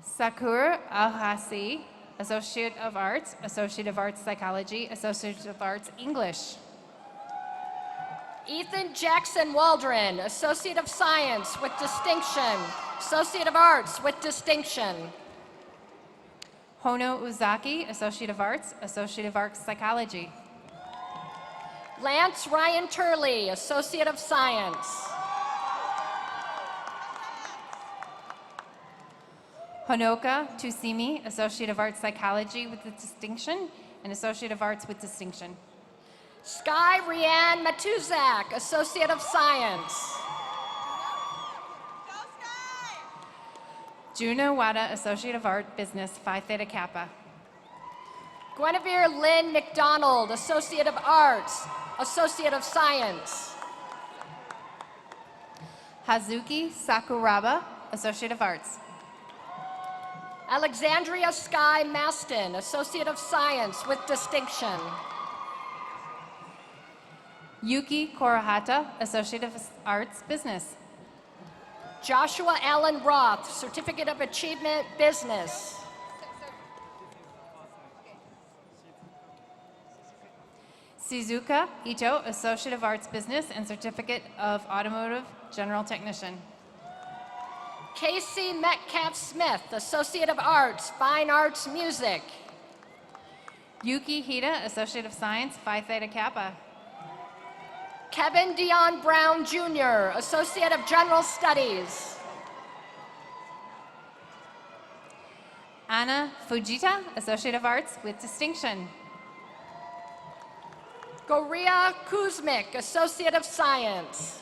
Sakur Al-Hassi, Associate of Arts Psychology, Associate of Arts English. Ethan Jackson Waldron, Associate of Science with distinction, Associate of Arts with distinction. Hono Uzaki, Associate of Arts Psychology. Lance Ryan Turley, Associate of Science. Honoka Tusimi, Associate of Arts Psychology with distinction and Associate of Arts with distinction. Sky Rianne Matuzak, Associate of Science. Juno Wada, Associate of Art Business, Phi Theta Kappa. Guinevere Lynn McDonald, Associate of Arts, Associate of Science. Hazuki Sakuraba, Associate of Arts. Alexandria Sky Maston, Associate of Science with distinction. Yuki Korahata, Associate of Arts Business. Joshua Allen Roth, Certificate of Achievement, Business. Suzuka Ito, Associate of Arts Business and Certificate of Automotive General Technician. Casey Metcalf Smith, Associate of Arts, Fine Arts Music. Yuki Hida, Associate of Science, Phi Theta Kappa. Kevin Dion Brown Jr., Associate of General Studies. Anna Fujita, Associate of Arts with distinction. Goria Kuzmik, Associate of Science.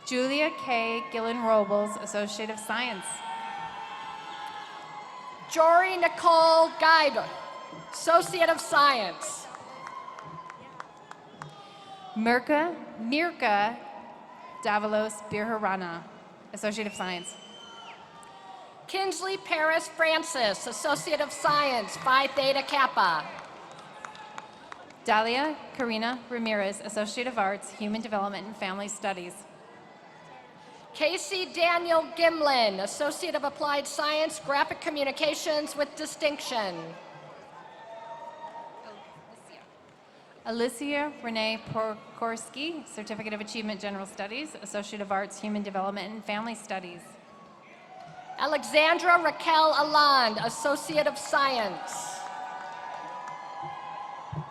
Julia K. Gillen-Robles, Associate of Science. Jory Nicole Guide, Associate of Science. Mirka Davalos Birharana, Associate of Science. Kinsley Paris Francis, Associate of Science, Phi Theta Kappa. Dalia Karina Ramirez, Associate of Arts, Human Development and Family Studies. Casey Daniel Gimlin, Associate of Applied Science, Graphic Communications with distinction. Alicia Renee Pokorski, Certificate of Achievement General Studies, Associate of Arts, Human Development and Family Studies. Alexandra Raquel Aland, Associate of Science.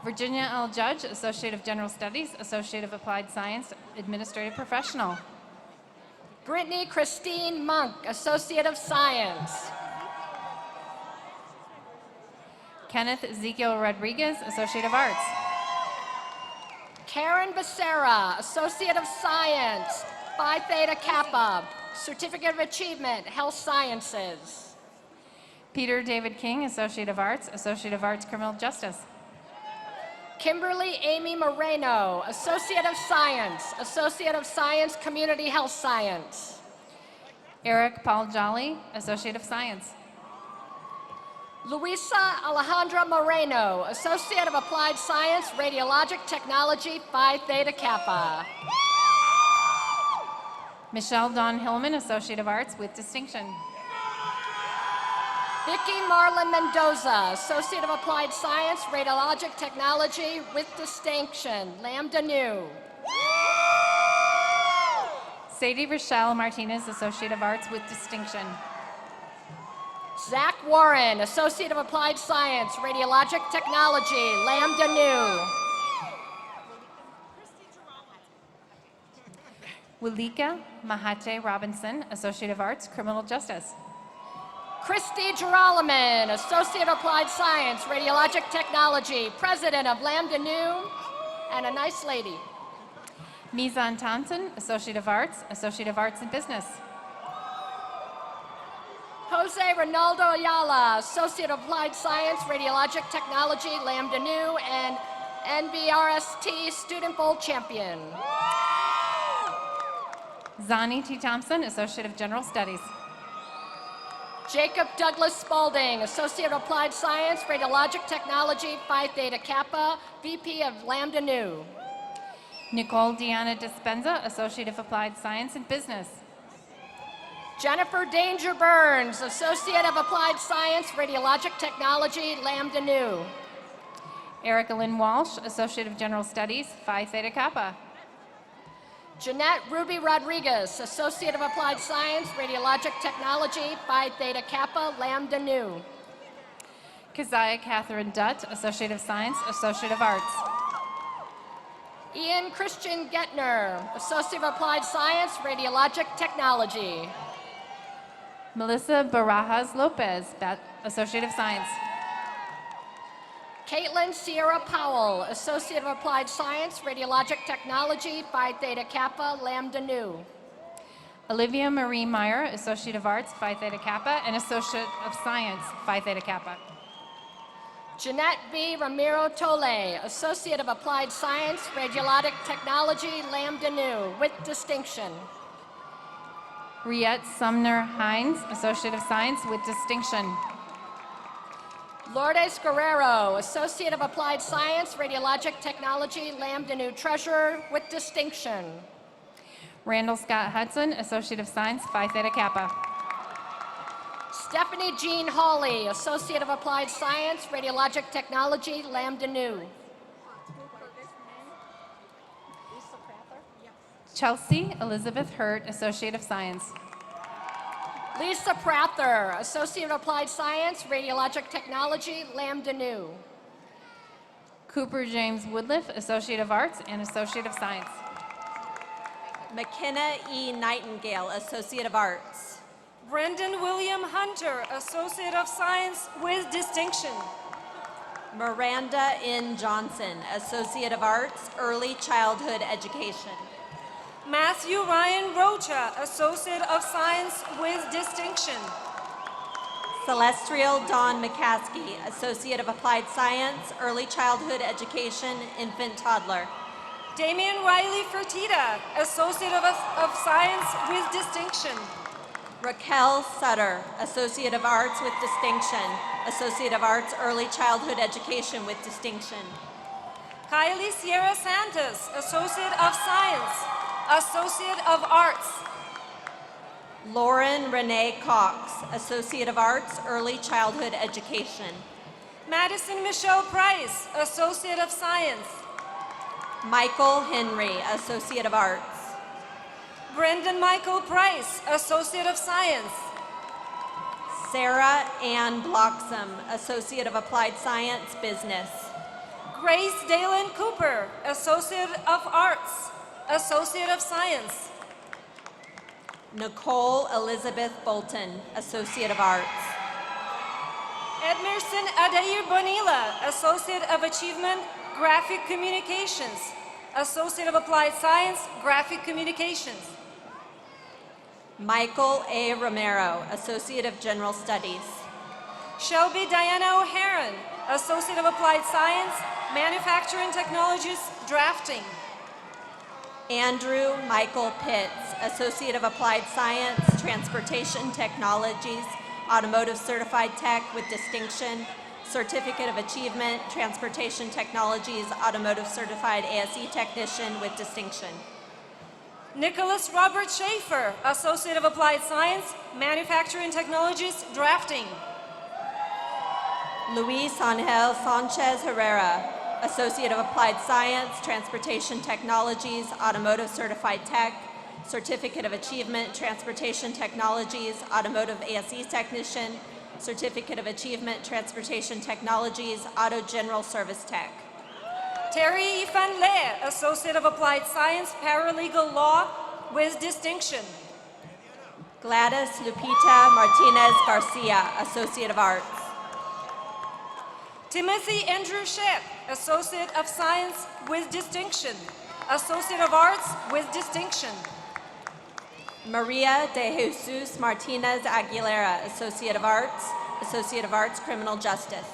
Virginia L. Judge, Associate of General Studies, Associate of Applied Science, Administrative Professional. Brittany Christine Monk, Associate of Science. Kenneth Ezekiel Rodriguez, Associate of Arts. Karen Becerra, Associate of Science, Phi Theta Kappa, Certificate of Achievement, Health Sciences. Peter David King, Associate of Arts, Criminal Justice. Kimberly Amy Moreno, Associate of Science, Community Health Science. Eric Paul Jolly, Associate of Science. Luisa Alejandra Moreno, Associate of Applied Science, Radiologic Technology, Phi Theta Kappa. Michelle Dawn Hillman, Associate of Arts with distinction. Vicki Marlon Mendoza, Associate of Applied Science, Radiologic Technology with distinction, Lambda Nu. Sadie Rochelle Martinez, Associate of Arts with distinction. Zach Warren, Associate of Applied Science, Radiologic Technology, Lambda Nu. Wilika Mahate Robinson, Associate of Arts, Criminal Justice. Christy Geralaman, Associate of Applied Science, Radiologic Technology, President of Lambda Nu, and a nice lady. Mizan Thompson, Associate of Arts in Business. Jose Ronaldo Ayala, Associate of Applied Science, Radiologic Technology, Lambda Nu, and NBRST Student Bowl Champion. Zani T. Thompson, Associate of General Studies. Jacob Douglas Spalding, Associate of Applied Science, Radiologic Technology, Phi Theta Kappa, VP of Lambda Nu. Nicole Deanna Dispenza, Associate of Applied Science in Business. Jennifer Danger Burns, Associate of Applied Science, Radiologic Technology, Lambda Nu. Erica Lynn Walsh, Associate of General Studies, Phi Theta Kappa. Jeanette Ruby Rodriguez, Associate of Applied Science, Radiologic Technology, Phi Theta Kappa, Lambda Nu. Keziah Catherine Dutt, Associate of Science, Associate of Arts. Ian Christian Gettner, Associate of Applied Science, Radiologic Technology. Melissa Barajas Lopez, Associate of Science. Caitlin Sierra Powell, Associate of Applied Science, Radiologic Technology, Phi Theta Kappa, Lambda Nu. Olivia Marie Meyer, Associate of Arts, Phi Theta Kappa, and Associate of Science, Phi Theta Kappa. Jeanette B. Ramiro Tole, Associate of Applied Science, Radiologic Technology, Lambda Nu, with distinction. Riette Sumner Hines, Associate of Science with distinction. Lourdes Guerrero, Associate of Applied Science, Radiologic Technology, Lambda Nu Treasurer, with distinction. Randall Scott Hudson, Associate of Science, Phi Theta Kappa. Stephanie Jean Hawley, Associate of Applied Science, Radiologic Technology, Lambda Nu. Chelsea Elizabeth Hurt, Associate of Science. Lisa Prather, Associate of Applied Science, Radiologic Technology, Lambda Nu. Cooper James Woodliff, Associate of Arts and Associate of Science. McKenna E. Nightingale, Associate of Arts. Brendan William Hunter, Associate of Science with distinction. Miranda N. Johnson, Associate of Arts, Early Childhood Education. Matthew Ryan Rocha, Associate of Science with distinction. Celestial Dawn McCaskey, Associate of Applied Science, Early Childhood Education, Infant Toddler. Damian Riley Fertitta, Associate of Science with distinction. Raquel Sutter, Associate of Arts with distinction, Associate of Arts, Early Childhood Education with distinction. Kylie Sierra Santos, Associate of Science, Associate of Arts. Lauren Renee Cox, Associate of Arts, Early Childhood Education. Madison Michelle Price, Associate of Science. Michael Henry, Associate of Arts. Brendan Michael Price, Associate of Science. Sarah Ann Bloxam, Associate of Applied Science, Business. Grace Dalen Cooper, Associate of Arts, Associate of Science. Nicole Elizabeth Bolton, Associate of Arts. Edmerson Adair Bonilla, Associate of Achievement, Graphic Communications, Associate of Applied Science, Graphic Communications. Michael A. Romero, Associate of General Studies. Shelby Diana O'Haron, Associate of Applied Science, Manufacturing Technologies, Drafting. Andrew Michael Pitts, Associate of Applied Science, Transportation Technologies, Automotive Certified Tech with distinction, Certificate of Achievement, Transportation Technologies, Automotive Certified ASE Technician with distinction. Nicholas Robert Schaefer, Associate of Applied Science, Manufacturing Technologies, Drafting. Luis Angel Sanchez Herrera, Associate of Applied Science, Transportation Technologies, Automotive Certified Tech, Certificate of Achievement, Transportation Technologies, Automotive ASE Technician, Certificate of Achievement, Transportation Technologies, Auto General Service Tech. Terry Ifanle, Associate of Applied Science, Paralegal Law, with distinction. Gladys Lupita Martinez Garcia, Associate of Arts. Timothy Andrew Shep, Associate of Science with distinction. Associate of Arts with distinction. Maria de Jesus Martinez Aguilera, Associate of Arts, Criminal Justice.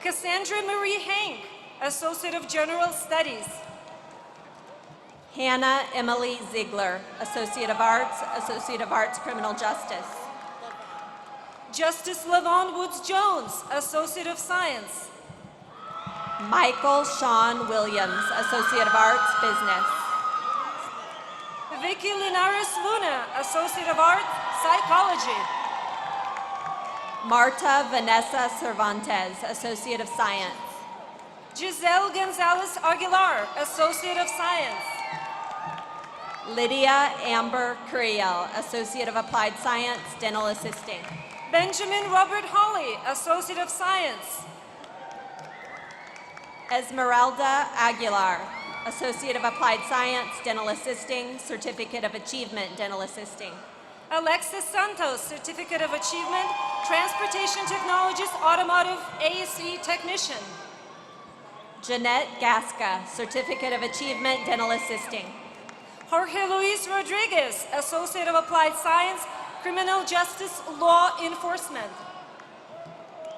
Cassandra Marie Hank, Associate of General Studies. Hannah Emily Ziegler, Associate of Arts, Criminal Justice. Justice Lavon Woods Jones, Associate of Science. Michael Sean Williams, Associate of Arts, Business. Vicky Linares Luna, Associate of Arts, Psychology. Marta Vanessa Cervantes, Associate of Science. Giselle Gonzalez Aguilar, Associate of Science. Lydia Amber Curiel, Associate of Applied Science, Dental Assisting. Benjamin Robert Hawley, Associate of Science. Esmeralda Aguilar, Associate of Applied Science, Dental Assisting, Certificate of Achievement, Dental Assisting. Alexis Santos, Certificate of Achievement, Transportation Technologist, Automotive AEC Technician. Jeanette Gasca, Certificate of Achievement, Dental Assisting. Jorge Luis Rodriguez, Associate of Applied Science, Criminal Justice Law Enforcement.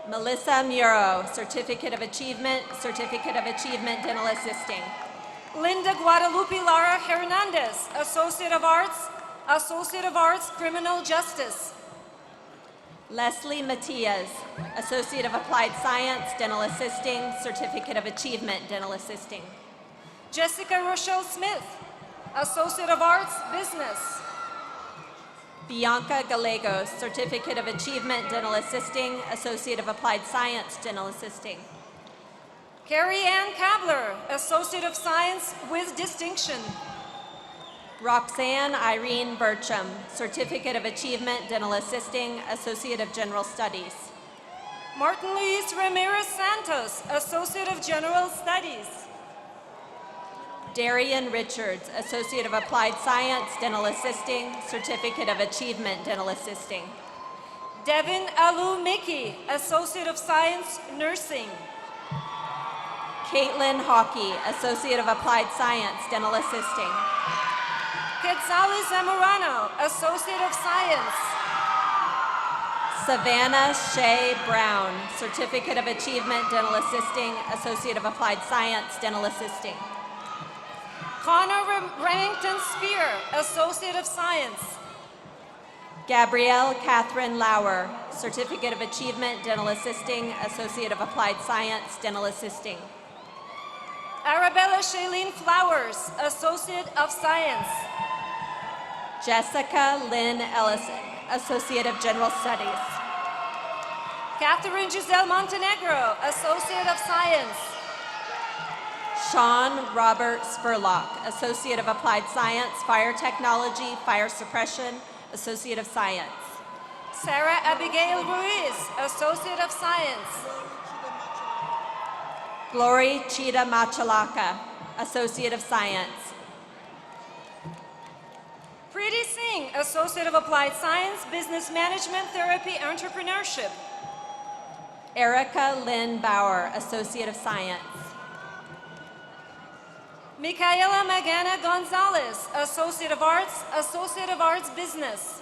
Melissa Muro, Certificate of Achievement, Dental Assisting. Linda Guadalupe Lara Hernandez, Associate of Arts, Criminal Justice. Leslie Matias, Associate of Applied Science, Dental Assisting, Certificate of Achievement, Dental Assisting. Jessica Rochelle Smith, Associate of Arts, Business. Bianca Gallegos, Certificate of Achievement, Dental Assisting, Associate of Applied Science, Dental Assisting. Carrie Ann Kabler, Associate of Science with distinction. Roxanne Irene Burcham, Certificate of Achievement, Dental Assisting, Associate of General Studies. Martin Luis Ramirez Santos, Associate of General Studies. Darian Richards, Associate of Applied Science, Dental Assisting, Certificate of Achievement, Dental Assisting. Devin Alu Mickey, Associate of Science, Nursing. Caitlin Hockey, Associate of Applied Science, Dental Assisting. Quetzali Zamorano, Associate of Science. Savannah Shea Brown, Certificate of Achievement, Dental Assisting, Associate of Applied Science, Dental Assisting. Connor Remington Spear, Associate of Science. Gabrielle Catherine Lauer, Certificate of Achievement, Dental Assisting, Associate of Applied Science, Dental Assisting. Arabella Shailene Flowers, Associate of Science. Jessica Lynn Ellison, Associate of General Studies. Catherine Giselle Montenegro, Associate of Science. Sean Robert Spurlock, Associate of Applied Science, Fire Technology, Fire Suppression, Associate of Science. Sarah Abigail Ruiz, Associate of Science. Glory Chida Machalaka, Associate of Science. Preeti Singh, Associate of Applied Science, Business Management, Therapy, Entrepreneurship. Erica Lynn Bauer, Associate of Science. Micaela Magana Gonzalez, Associate of Arts, Business.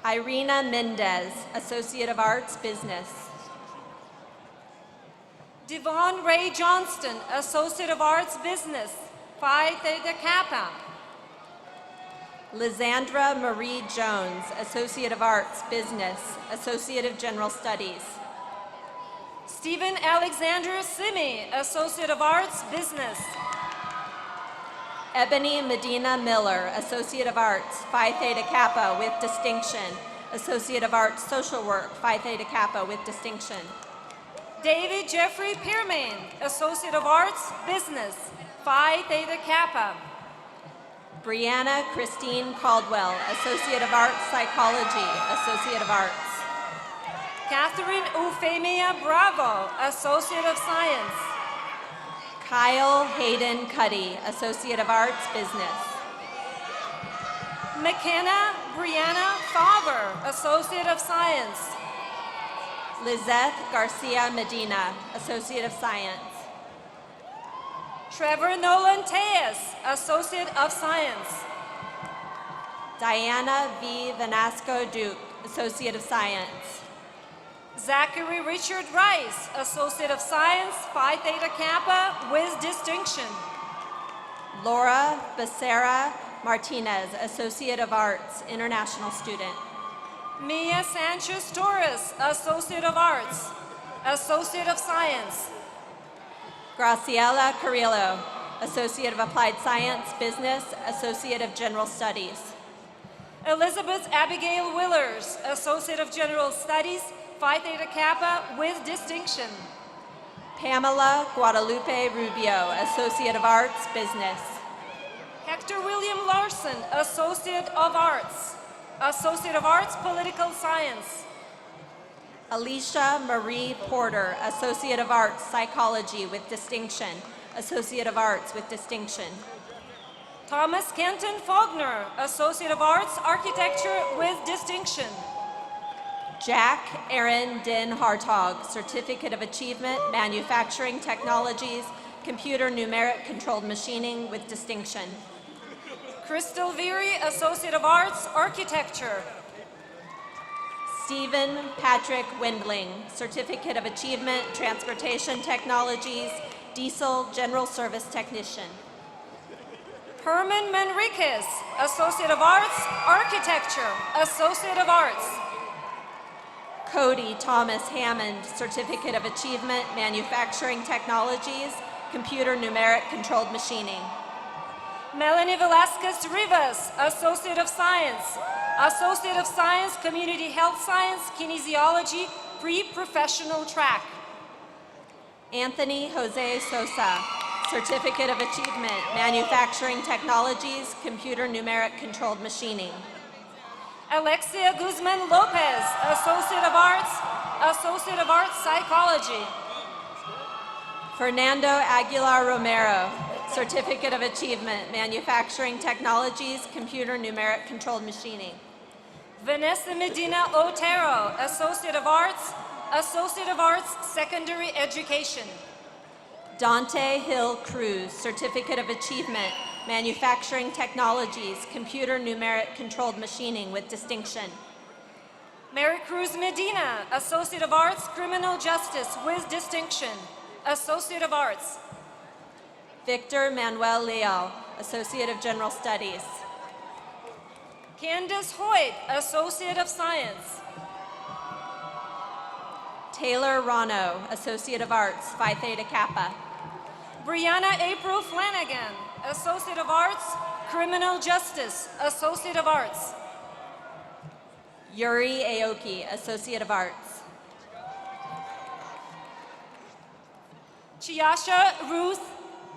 Irina Mendez, Associate of Arts, Business. Devon Ray Johnston, Associate of Arts, Business, Phi Theta Kappa. Lysandra Marie Jones, Associate of Arts, Business, Associate of General Studies. Stephen Alexander Simi, Associate of Arts, Business. Ebony Medina Miller, Associate of Arts, Phi Theta Kappa with distinction. Associate of Arts, Social Work, Phi Theta Kappa with distinction. David Jeffrey Piermain, Associate of Arts, Business, Phi Theta Kappa. Brianna Christine Caldwell, Associate of Arts, Psychology, Associate of Arts. Catherine Euphemia Bravo, Associate of Science. Kyle Hayden Cuddy, Associate of Arts, Business. McKenna Brianna Faber, Associate of Science. Lizeth Garcia Medina, Associate of Science. Trevor Nolan Tejas, Associate of Science. Diana V. Vanasco Duke, Associate of Science. Zachary Richard Rice, Associate of Science, Phi Theta Kappa, with distinction. Laura Becerra Martinez, Associate of Arts, International Student. Mia Sanchez Torres, Associate of Arts, Associate of Science. Graciela Carrillo, Associate of Applied Science, Business, Associate of General Studies. Elizabeth Abigail Willers, Associate of General Studies, Phi Theta Kappa, with distinction. Pamela Guadalupe Rubio, Associate of Arts, Business. Hector William Larson, Associate of Arts, Associate of Arts, Political Science. Alicia Marie Porter, Associate of Arts, Psychology with distinction, Associate of Arts with distinction. Thomas Kenton Faulkner, Associate of Arts, Architecture with distinction. Jack Aaron Din Hartog, Certificate of Achievement, Manufacturing Technologies, Computer Numeric Controlled Machining with distinction. Crystal Veery, Associate of Arts, Architecture. Stephen Patrick Windling, Certificate of Achievement, Transportation Technologies, Diesel General Service Technician. Herman Manriquez, Associate of Arts, Architecture, Associate of Arts. Cody Thomas Hammond, Certificate of Achievement, Manufacturing Technologies, Computer Numeric Controlled Machining. Melanie Velasquez Rivas, Associate of Science, Associate of Science, Community Health Science, Kinesiology, Pre-Professional Track. Anthony Jose Sosa, Certificate of Achievement, Manufacturing Technologies, Computer Numeric Controlled Machining. Alexia Guzman Lopez, Associate of Arts, Psychology. Fernando Aguilar Romero, Certificate of Achievement, Manufacturing Technologies, Computer Numeric Controlled Machining. Vanessa Medina Otero, Associate of Arts, Secondary Education. Dante Hill Cruz, Certificate of Achievement, Manufacturing Technologies, Computer Numeric Controlled Machining with distinction. Mary Cruz Medina, Associate of Arts, Criminal Justice with distinction. Associate of Arts. Victor Manuel Leal, Associate of General Studies. Candace Hoyt, Associate of Science. Taylor Rano, Associate of Arts, Phi Theta Kappa. Brianna April Flanagan, Associate of Arts, Criminal Justice, Associate of Arts. Yuri Aoki, Associate of Arts. Chiasha Ruth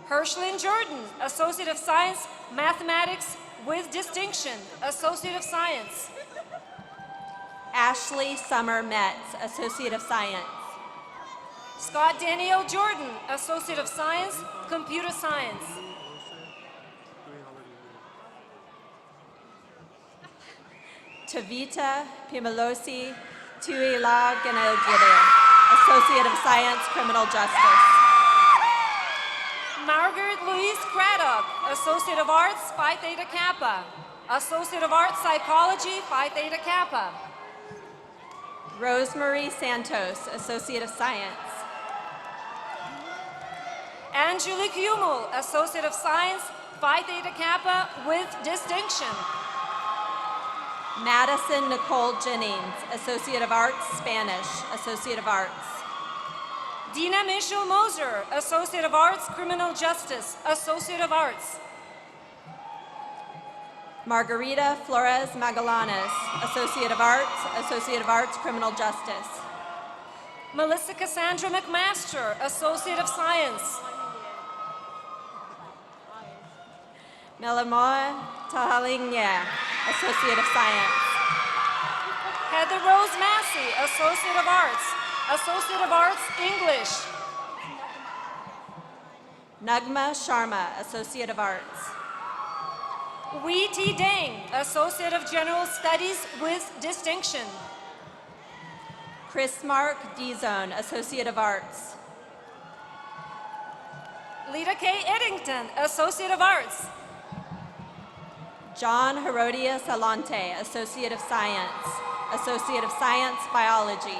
Hirschlin Jordan, Associate of Science, Mathematics with distinction, Associate of Science. Ashley Summer Metz, Associate of Science. Scott Daniel Jordan, Associate of Science, Computer Science. Tavita Pimalosi Tuila Ganelgide, Associate of Science, Criminal Justice. Margaret Louise Craddock, Associate of Arts, Phi Theta Kappa. Associate of Arts, Psychology, Phi Theta Kappa. Rosemarie Santos, Associate of Science. Angelique Hummel, Associate of Science, Phi Theta Kappa with distinction. Madison Nicole Jennings, Associate of Arts, Spanish, Associate of Arts. Dina Mitchell Moser, Associate of Arts, Criminal Justice, Associate of Arts. Margarita Flores Magallanes, Associate of Arts, Criminal Justice. Melissa Cassandra McMaster, Associate of Science. Melamoa Tahalinya, Associate of Science. Heather Rose Massey, Associate of Arts, English. Nagma Sharma, Associate of Arts. Wee T. Dang, Associate of General Studies with distinction. Chris Mark Dizone, Associate of Arts. Lita K. Eddington, Associate of Arts. John Herodias Alante, Associate of Science. Associate of Science, Biology.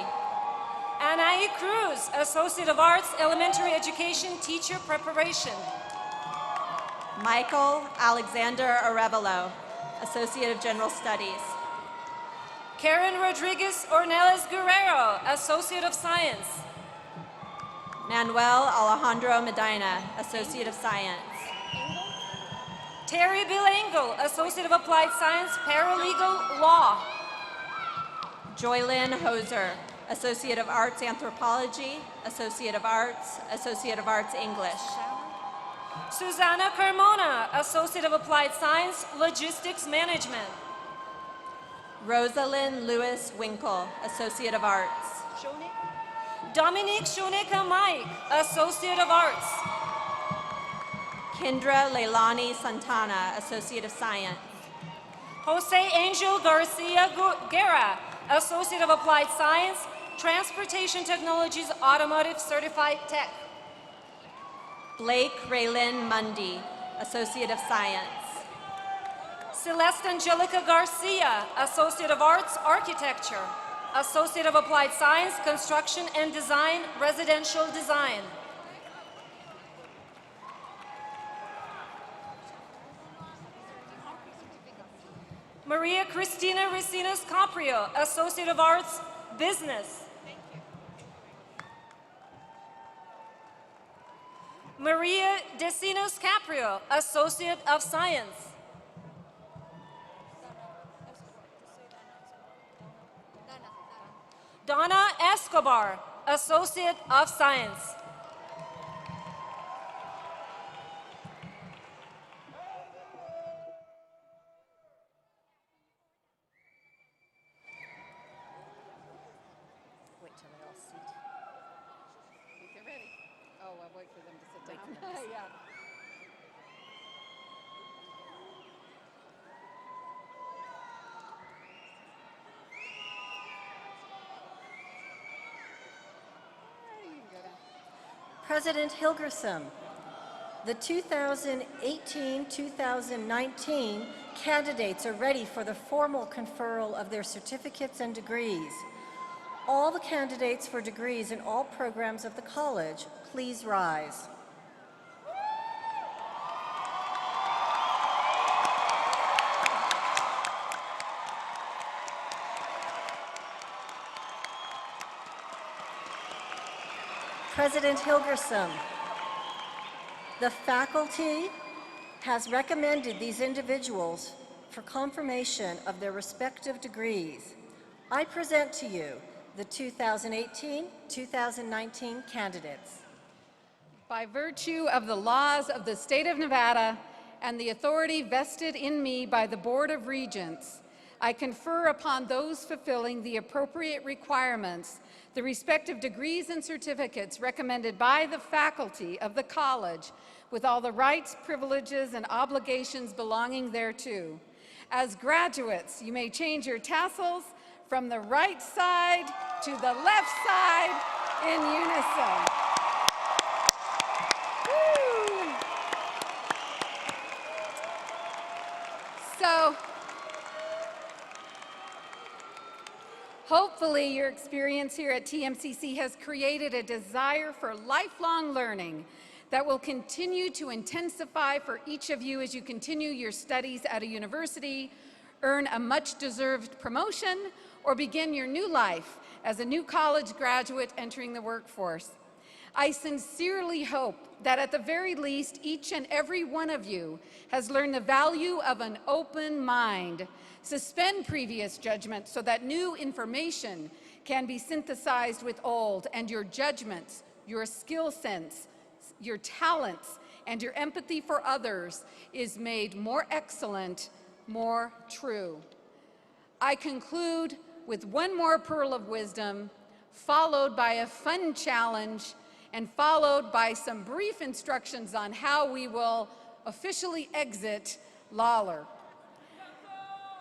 Anaí Cruz, Associate of Arts, Elementary Education, Teacher Preparation. Michael Alexander Arevalo, Associate of General Studies. Karen Rodriguez Ornelas Guerrero, Associate of Science. Manuel Alejandro Medina, Associate of Science. Terry Bill Engel, Associate of Applied Science, Paralegal Law. Joylyn Hoser, Associate of Arts Anthropology, Associate of Arts English. Susana Carmona, Associate of Applied Science, Logistics Management. Rosalind Lewis Winkle, Associate of Arts. Dominique Shonika Mike, Associate of Arts. Kendra Leilani Santana, Associate of Science. Jose Angel Garcia Guerra, Associate of Applied Science, Transportation Technologies, Automotive Certified Tech. Blake Raylin Mundy, Associate of Science. Celeste Angelica Garcia, Associate of Arts, Architecture. Associate of Applied Science, Construction and Design, Residential Design. Maria Cristina Recinos Caprio, Associate of Arts, Business. Maria Decinos Caprio, Associate of Science. Donna Escobar, Associate of Science. Wait till they all sit. If they're ready. Oh, I'll wait for them to sit down. Yeah. President Hilgersom, the 2018-2019 candidates are ready for the formal conferral of their certificates and degrees. All the candidates for degrees in all programs of the college, please rise. President Hilgersom, the faculty has recommended these individuals for confirmation of their respective degrees. I present to you the 2018-2019 candidates. By virtue of the laws of the state of Nevada and the authority vested in me by the Board of Regents, I confer upon those fulfilling the appropriate requirements the respective degrees and certificates recommended by the faculty of the college with all the rights, privileges, and obligations belonging thereto. As graduates, you may change your tassels from the right side to the left side in unison. Woo! So, hopefully your experience here at TMCC has created a desire for lifelong learning that will continue to intensify for each of you as you continue your studies at a university, earn a much-deserved promotion, or begin your new life as a new college graduate entering the workforce. I sincerely hope that at the very least, each and every one of you has learned the value of an open mind. Suspend previous judgment so that new information can be synthesized with old, and your judgments, your skill sense, your talents, and your empathy for others is made more excellent, more true. I conclude with one more pearl of wisdom, followed by a fun challenge, and followed by some brief instructions on how we will officially exit Lawler.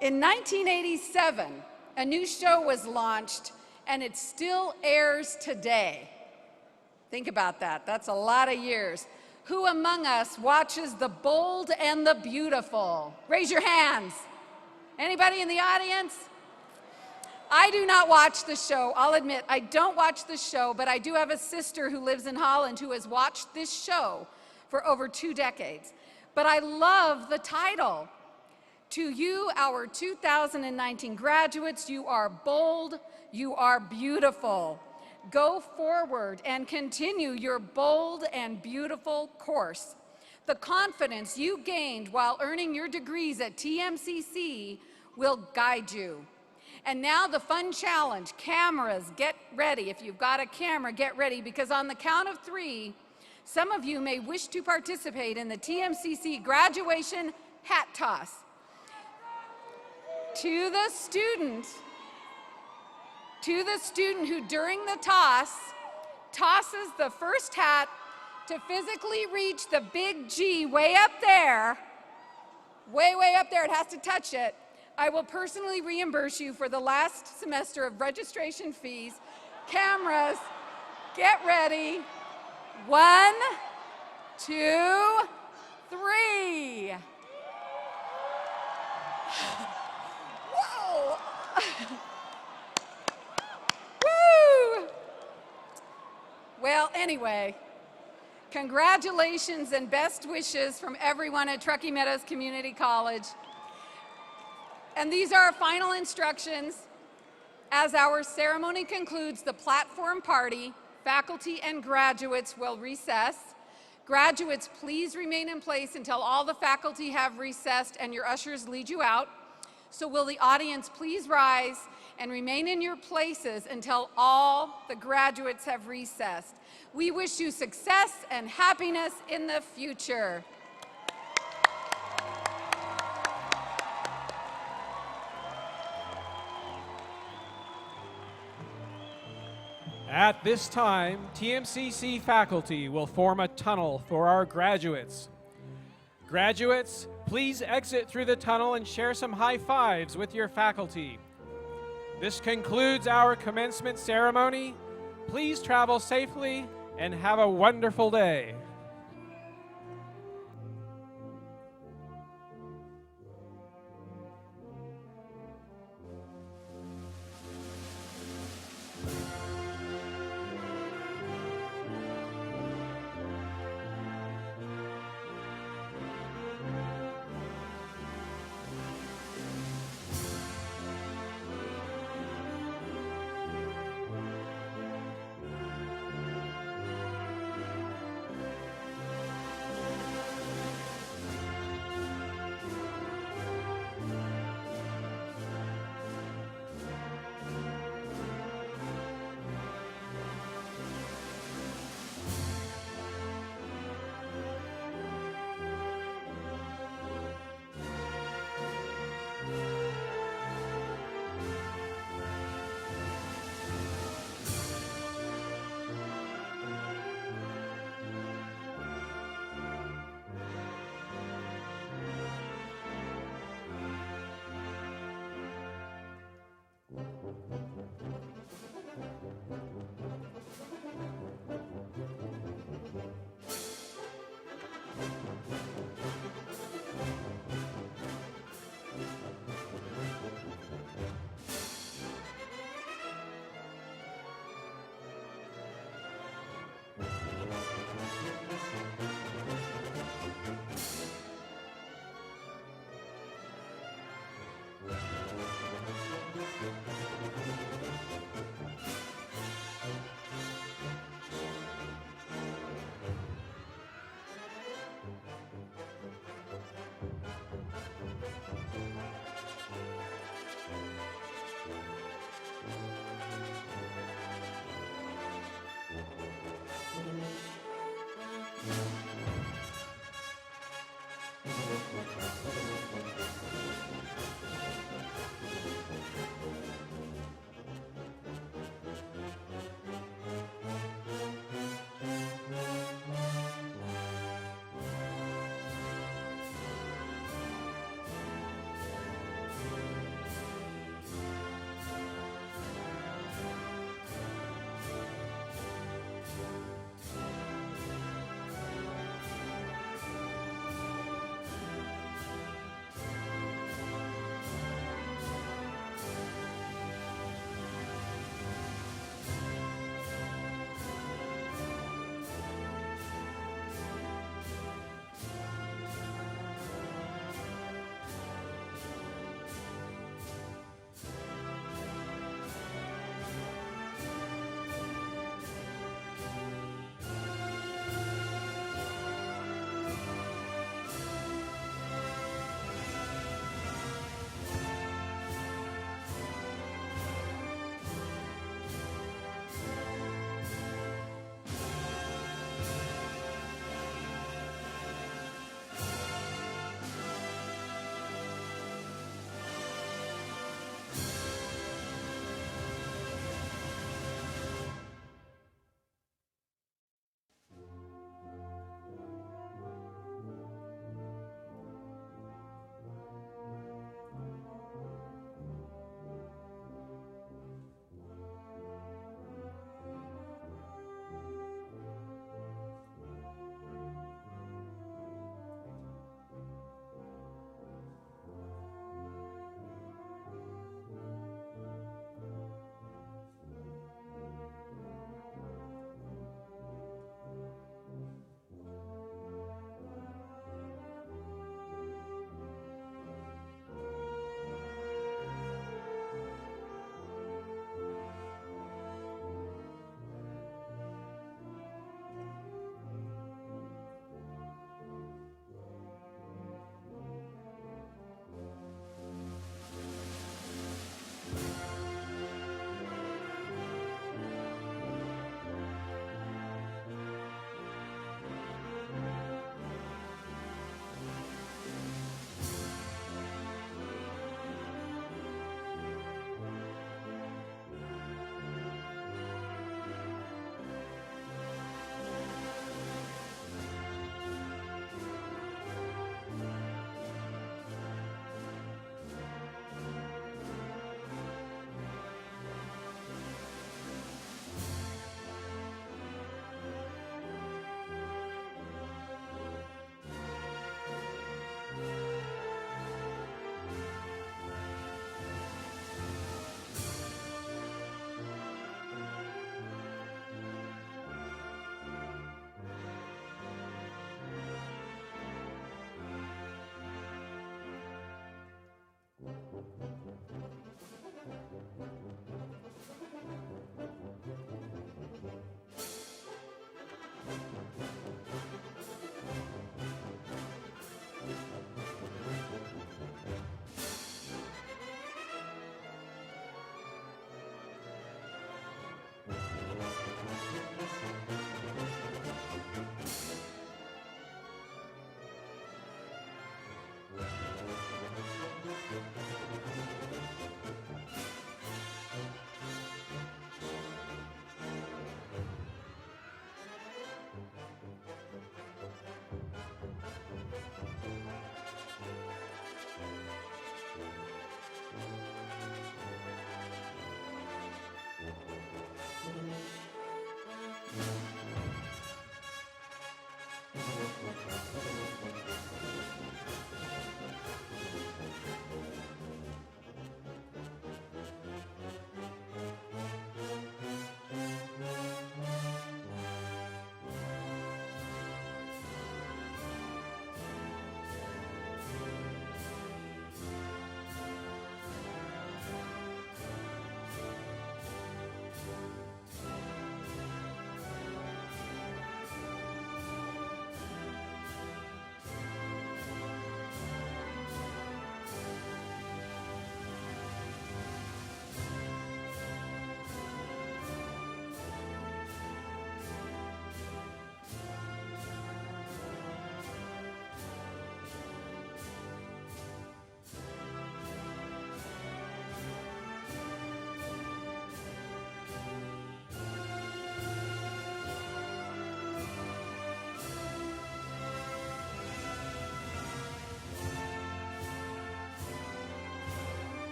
In 1987, a new show was launched, and it still airs today. Think about that. That's a lot of years. Who among us watches The Bold and the Beautiful? Raise your hands. Anybody in the audience? I do not watch the show. I'll admit, I don't watch the show, but I do have a sister who lives in Holland who has watched this show for over 2 decades. But I love the title. To you, our 2019 graduates, you are bold, you are beautiful. Go forward and continue your bold and beautiful course. The confidence you gained while earning your degrees at TMCC will guide you. And now the fun challenge. Cameras, get ready. If you've got a camera, get ready, because on the count of 3, some of you may wish to participate in the TMCC graduation hat toss. To the student who during the toss tosses the first hat to physically reach the big G way up there, way up there, it has to touch it, I will personally reimburse you for the last semester of registration fees. Cameras, get ready. 1, 2, 3. Whoa! Woo! Well, anyway, congratulations and best wishes from everyone at Truckee Meadows Community College. And these are our final instructions. As our ceremony concludes, the platform party, faculty and graduates will recess. Graduates, please remain in place until all the faculty have recessed and your ushers lead you out. So will the audience please rise and remain in your places until all the graduates have recessed. We wish you success and happiness in the future. At this time, TMCC faculty will form a tunnel for our graduates. Graduates, please exit through the tunnel and share some high fives with your faculty. This concludes our commencement ceremony. Please travel safely and have a wonderful day.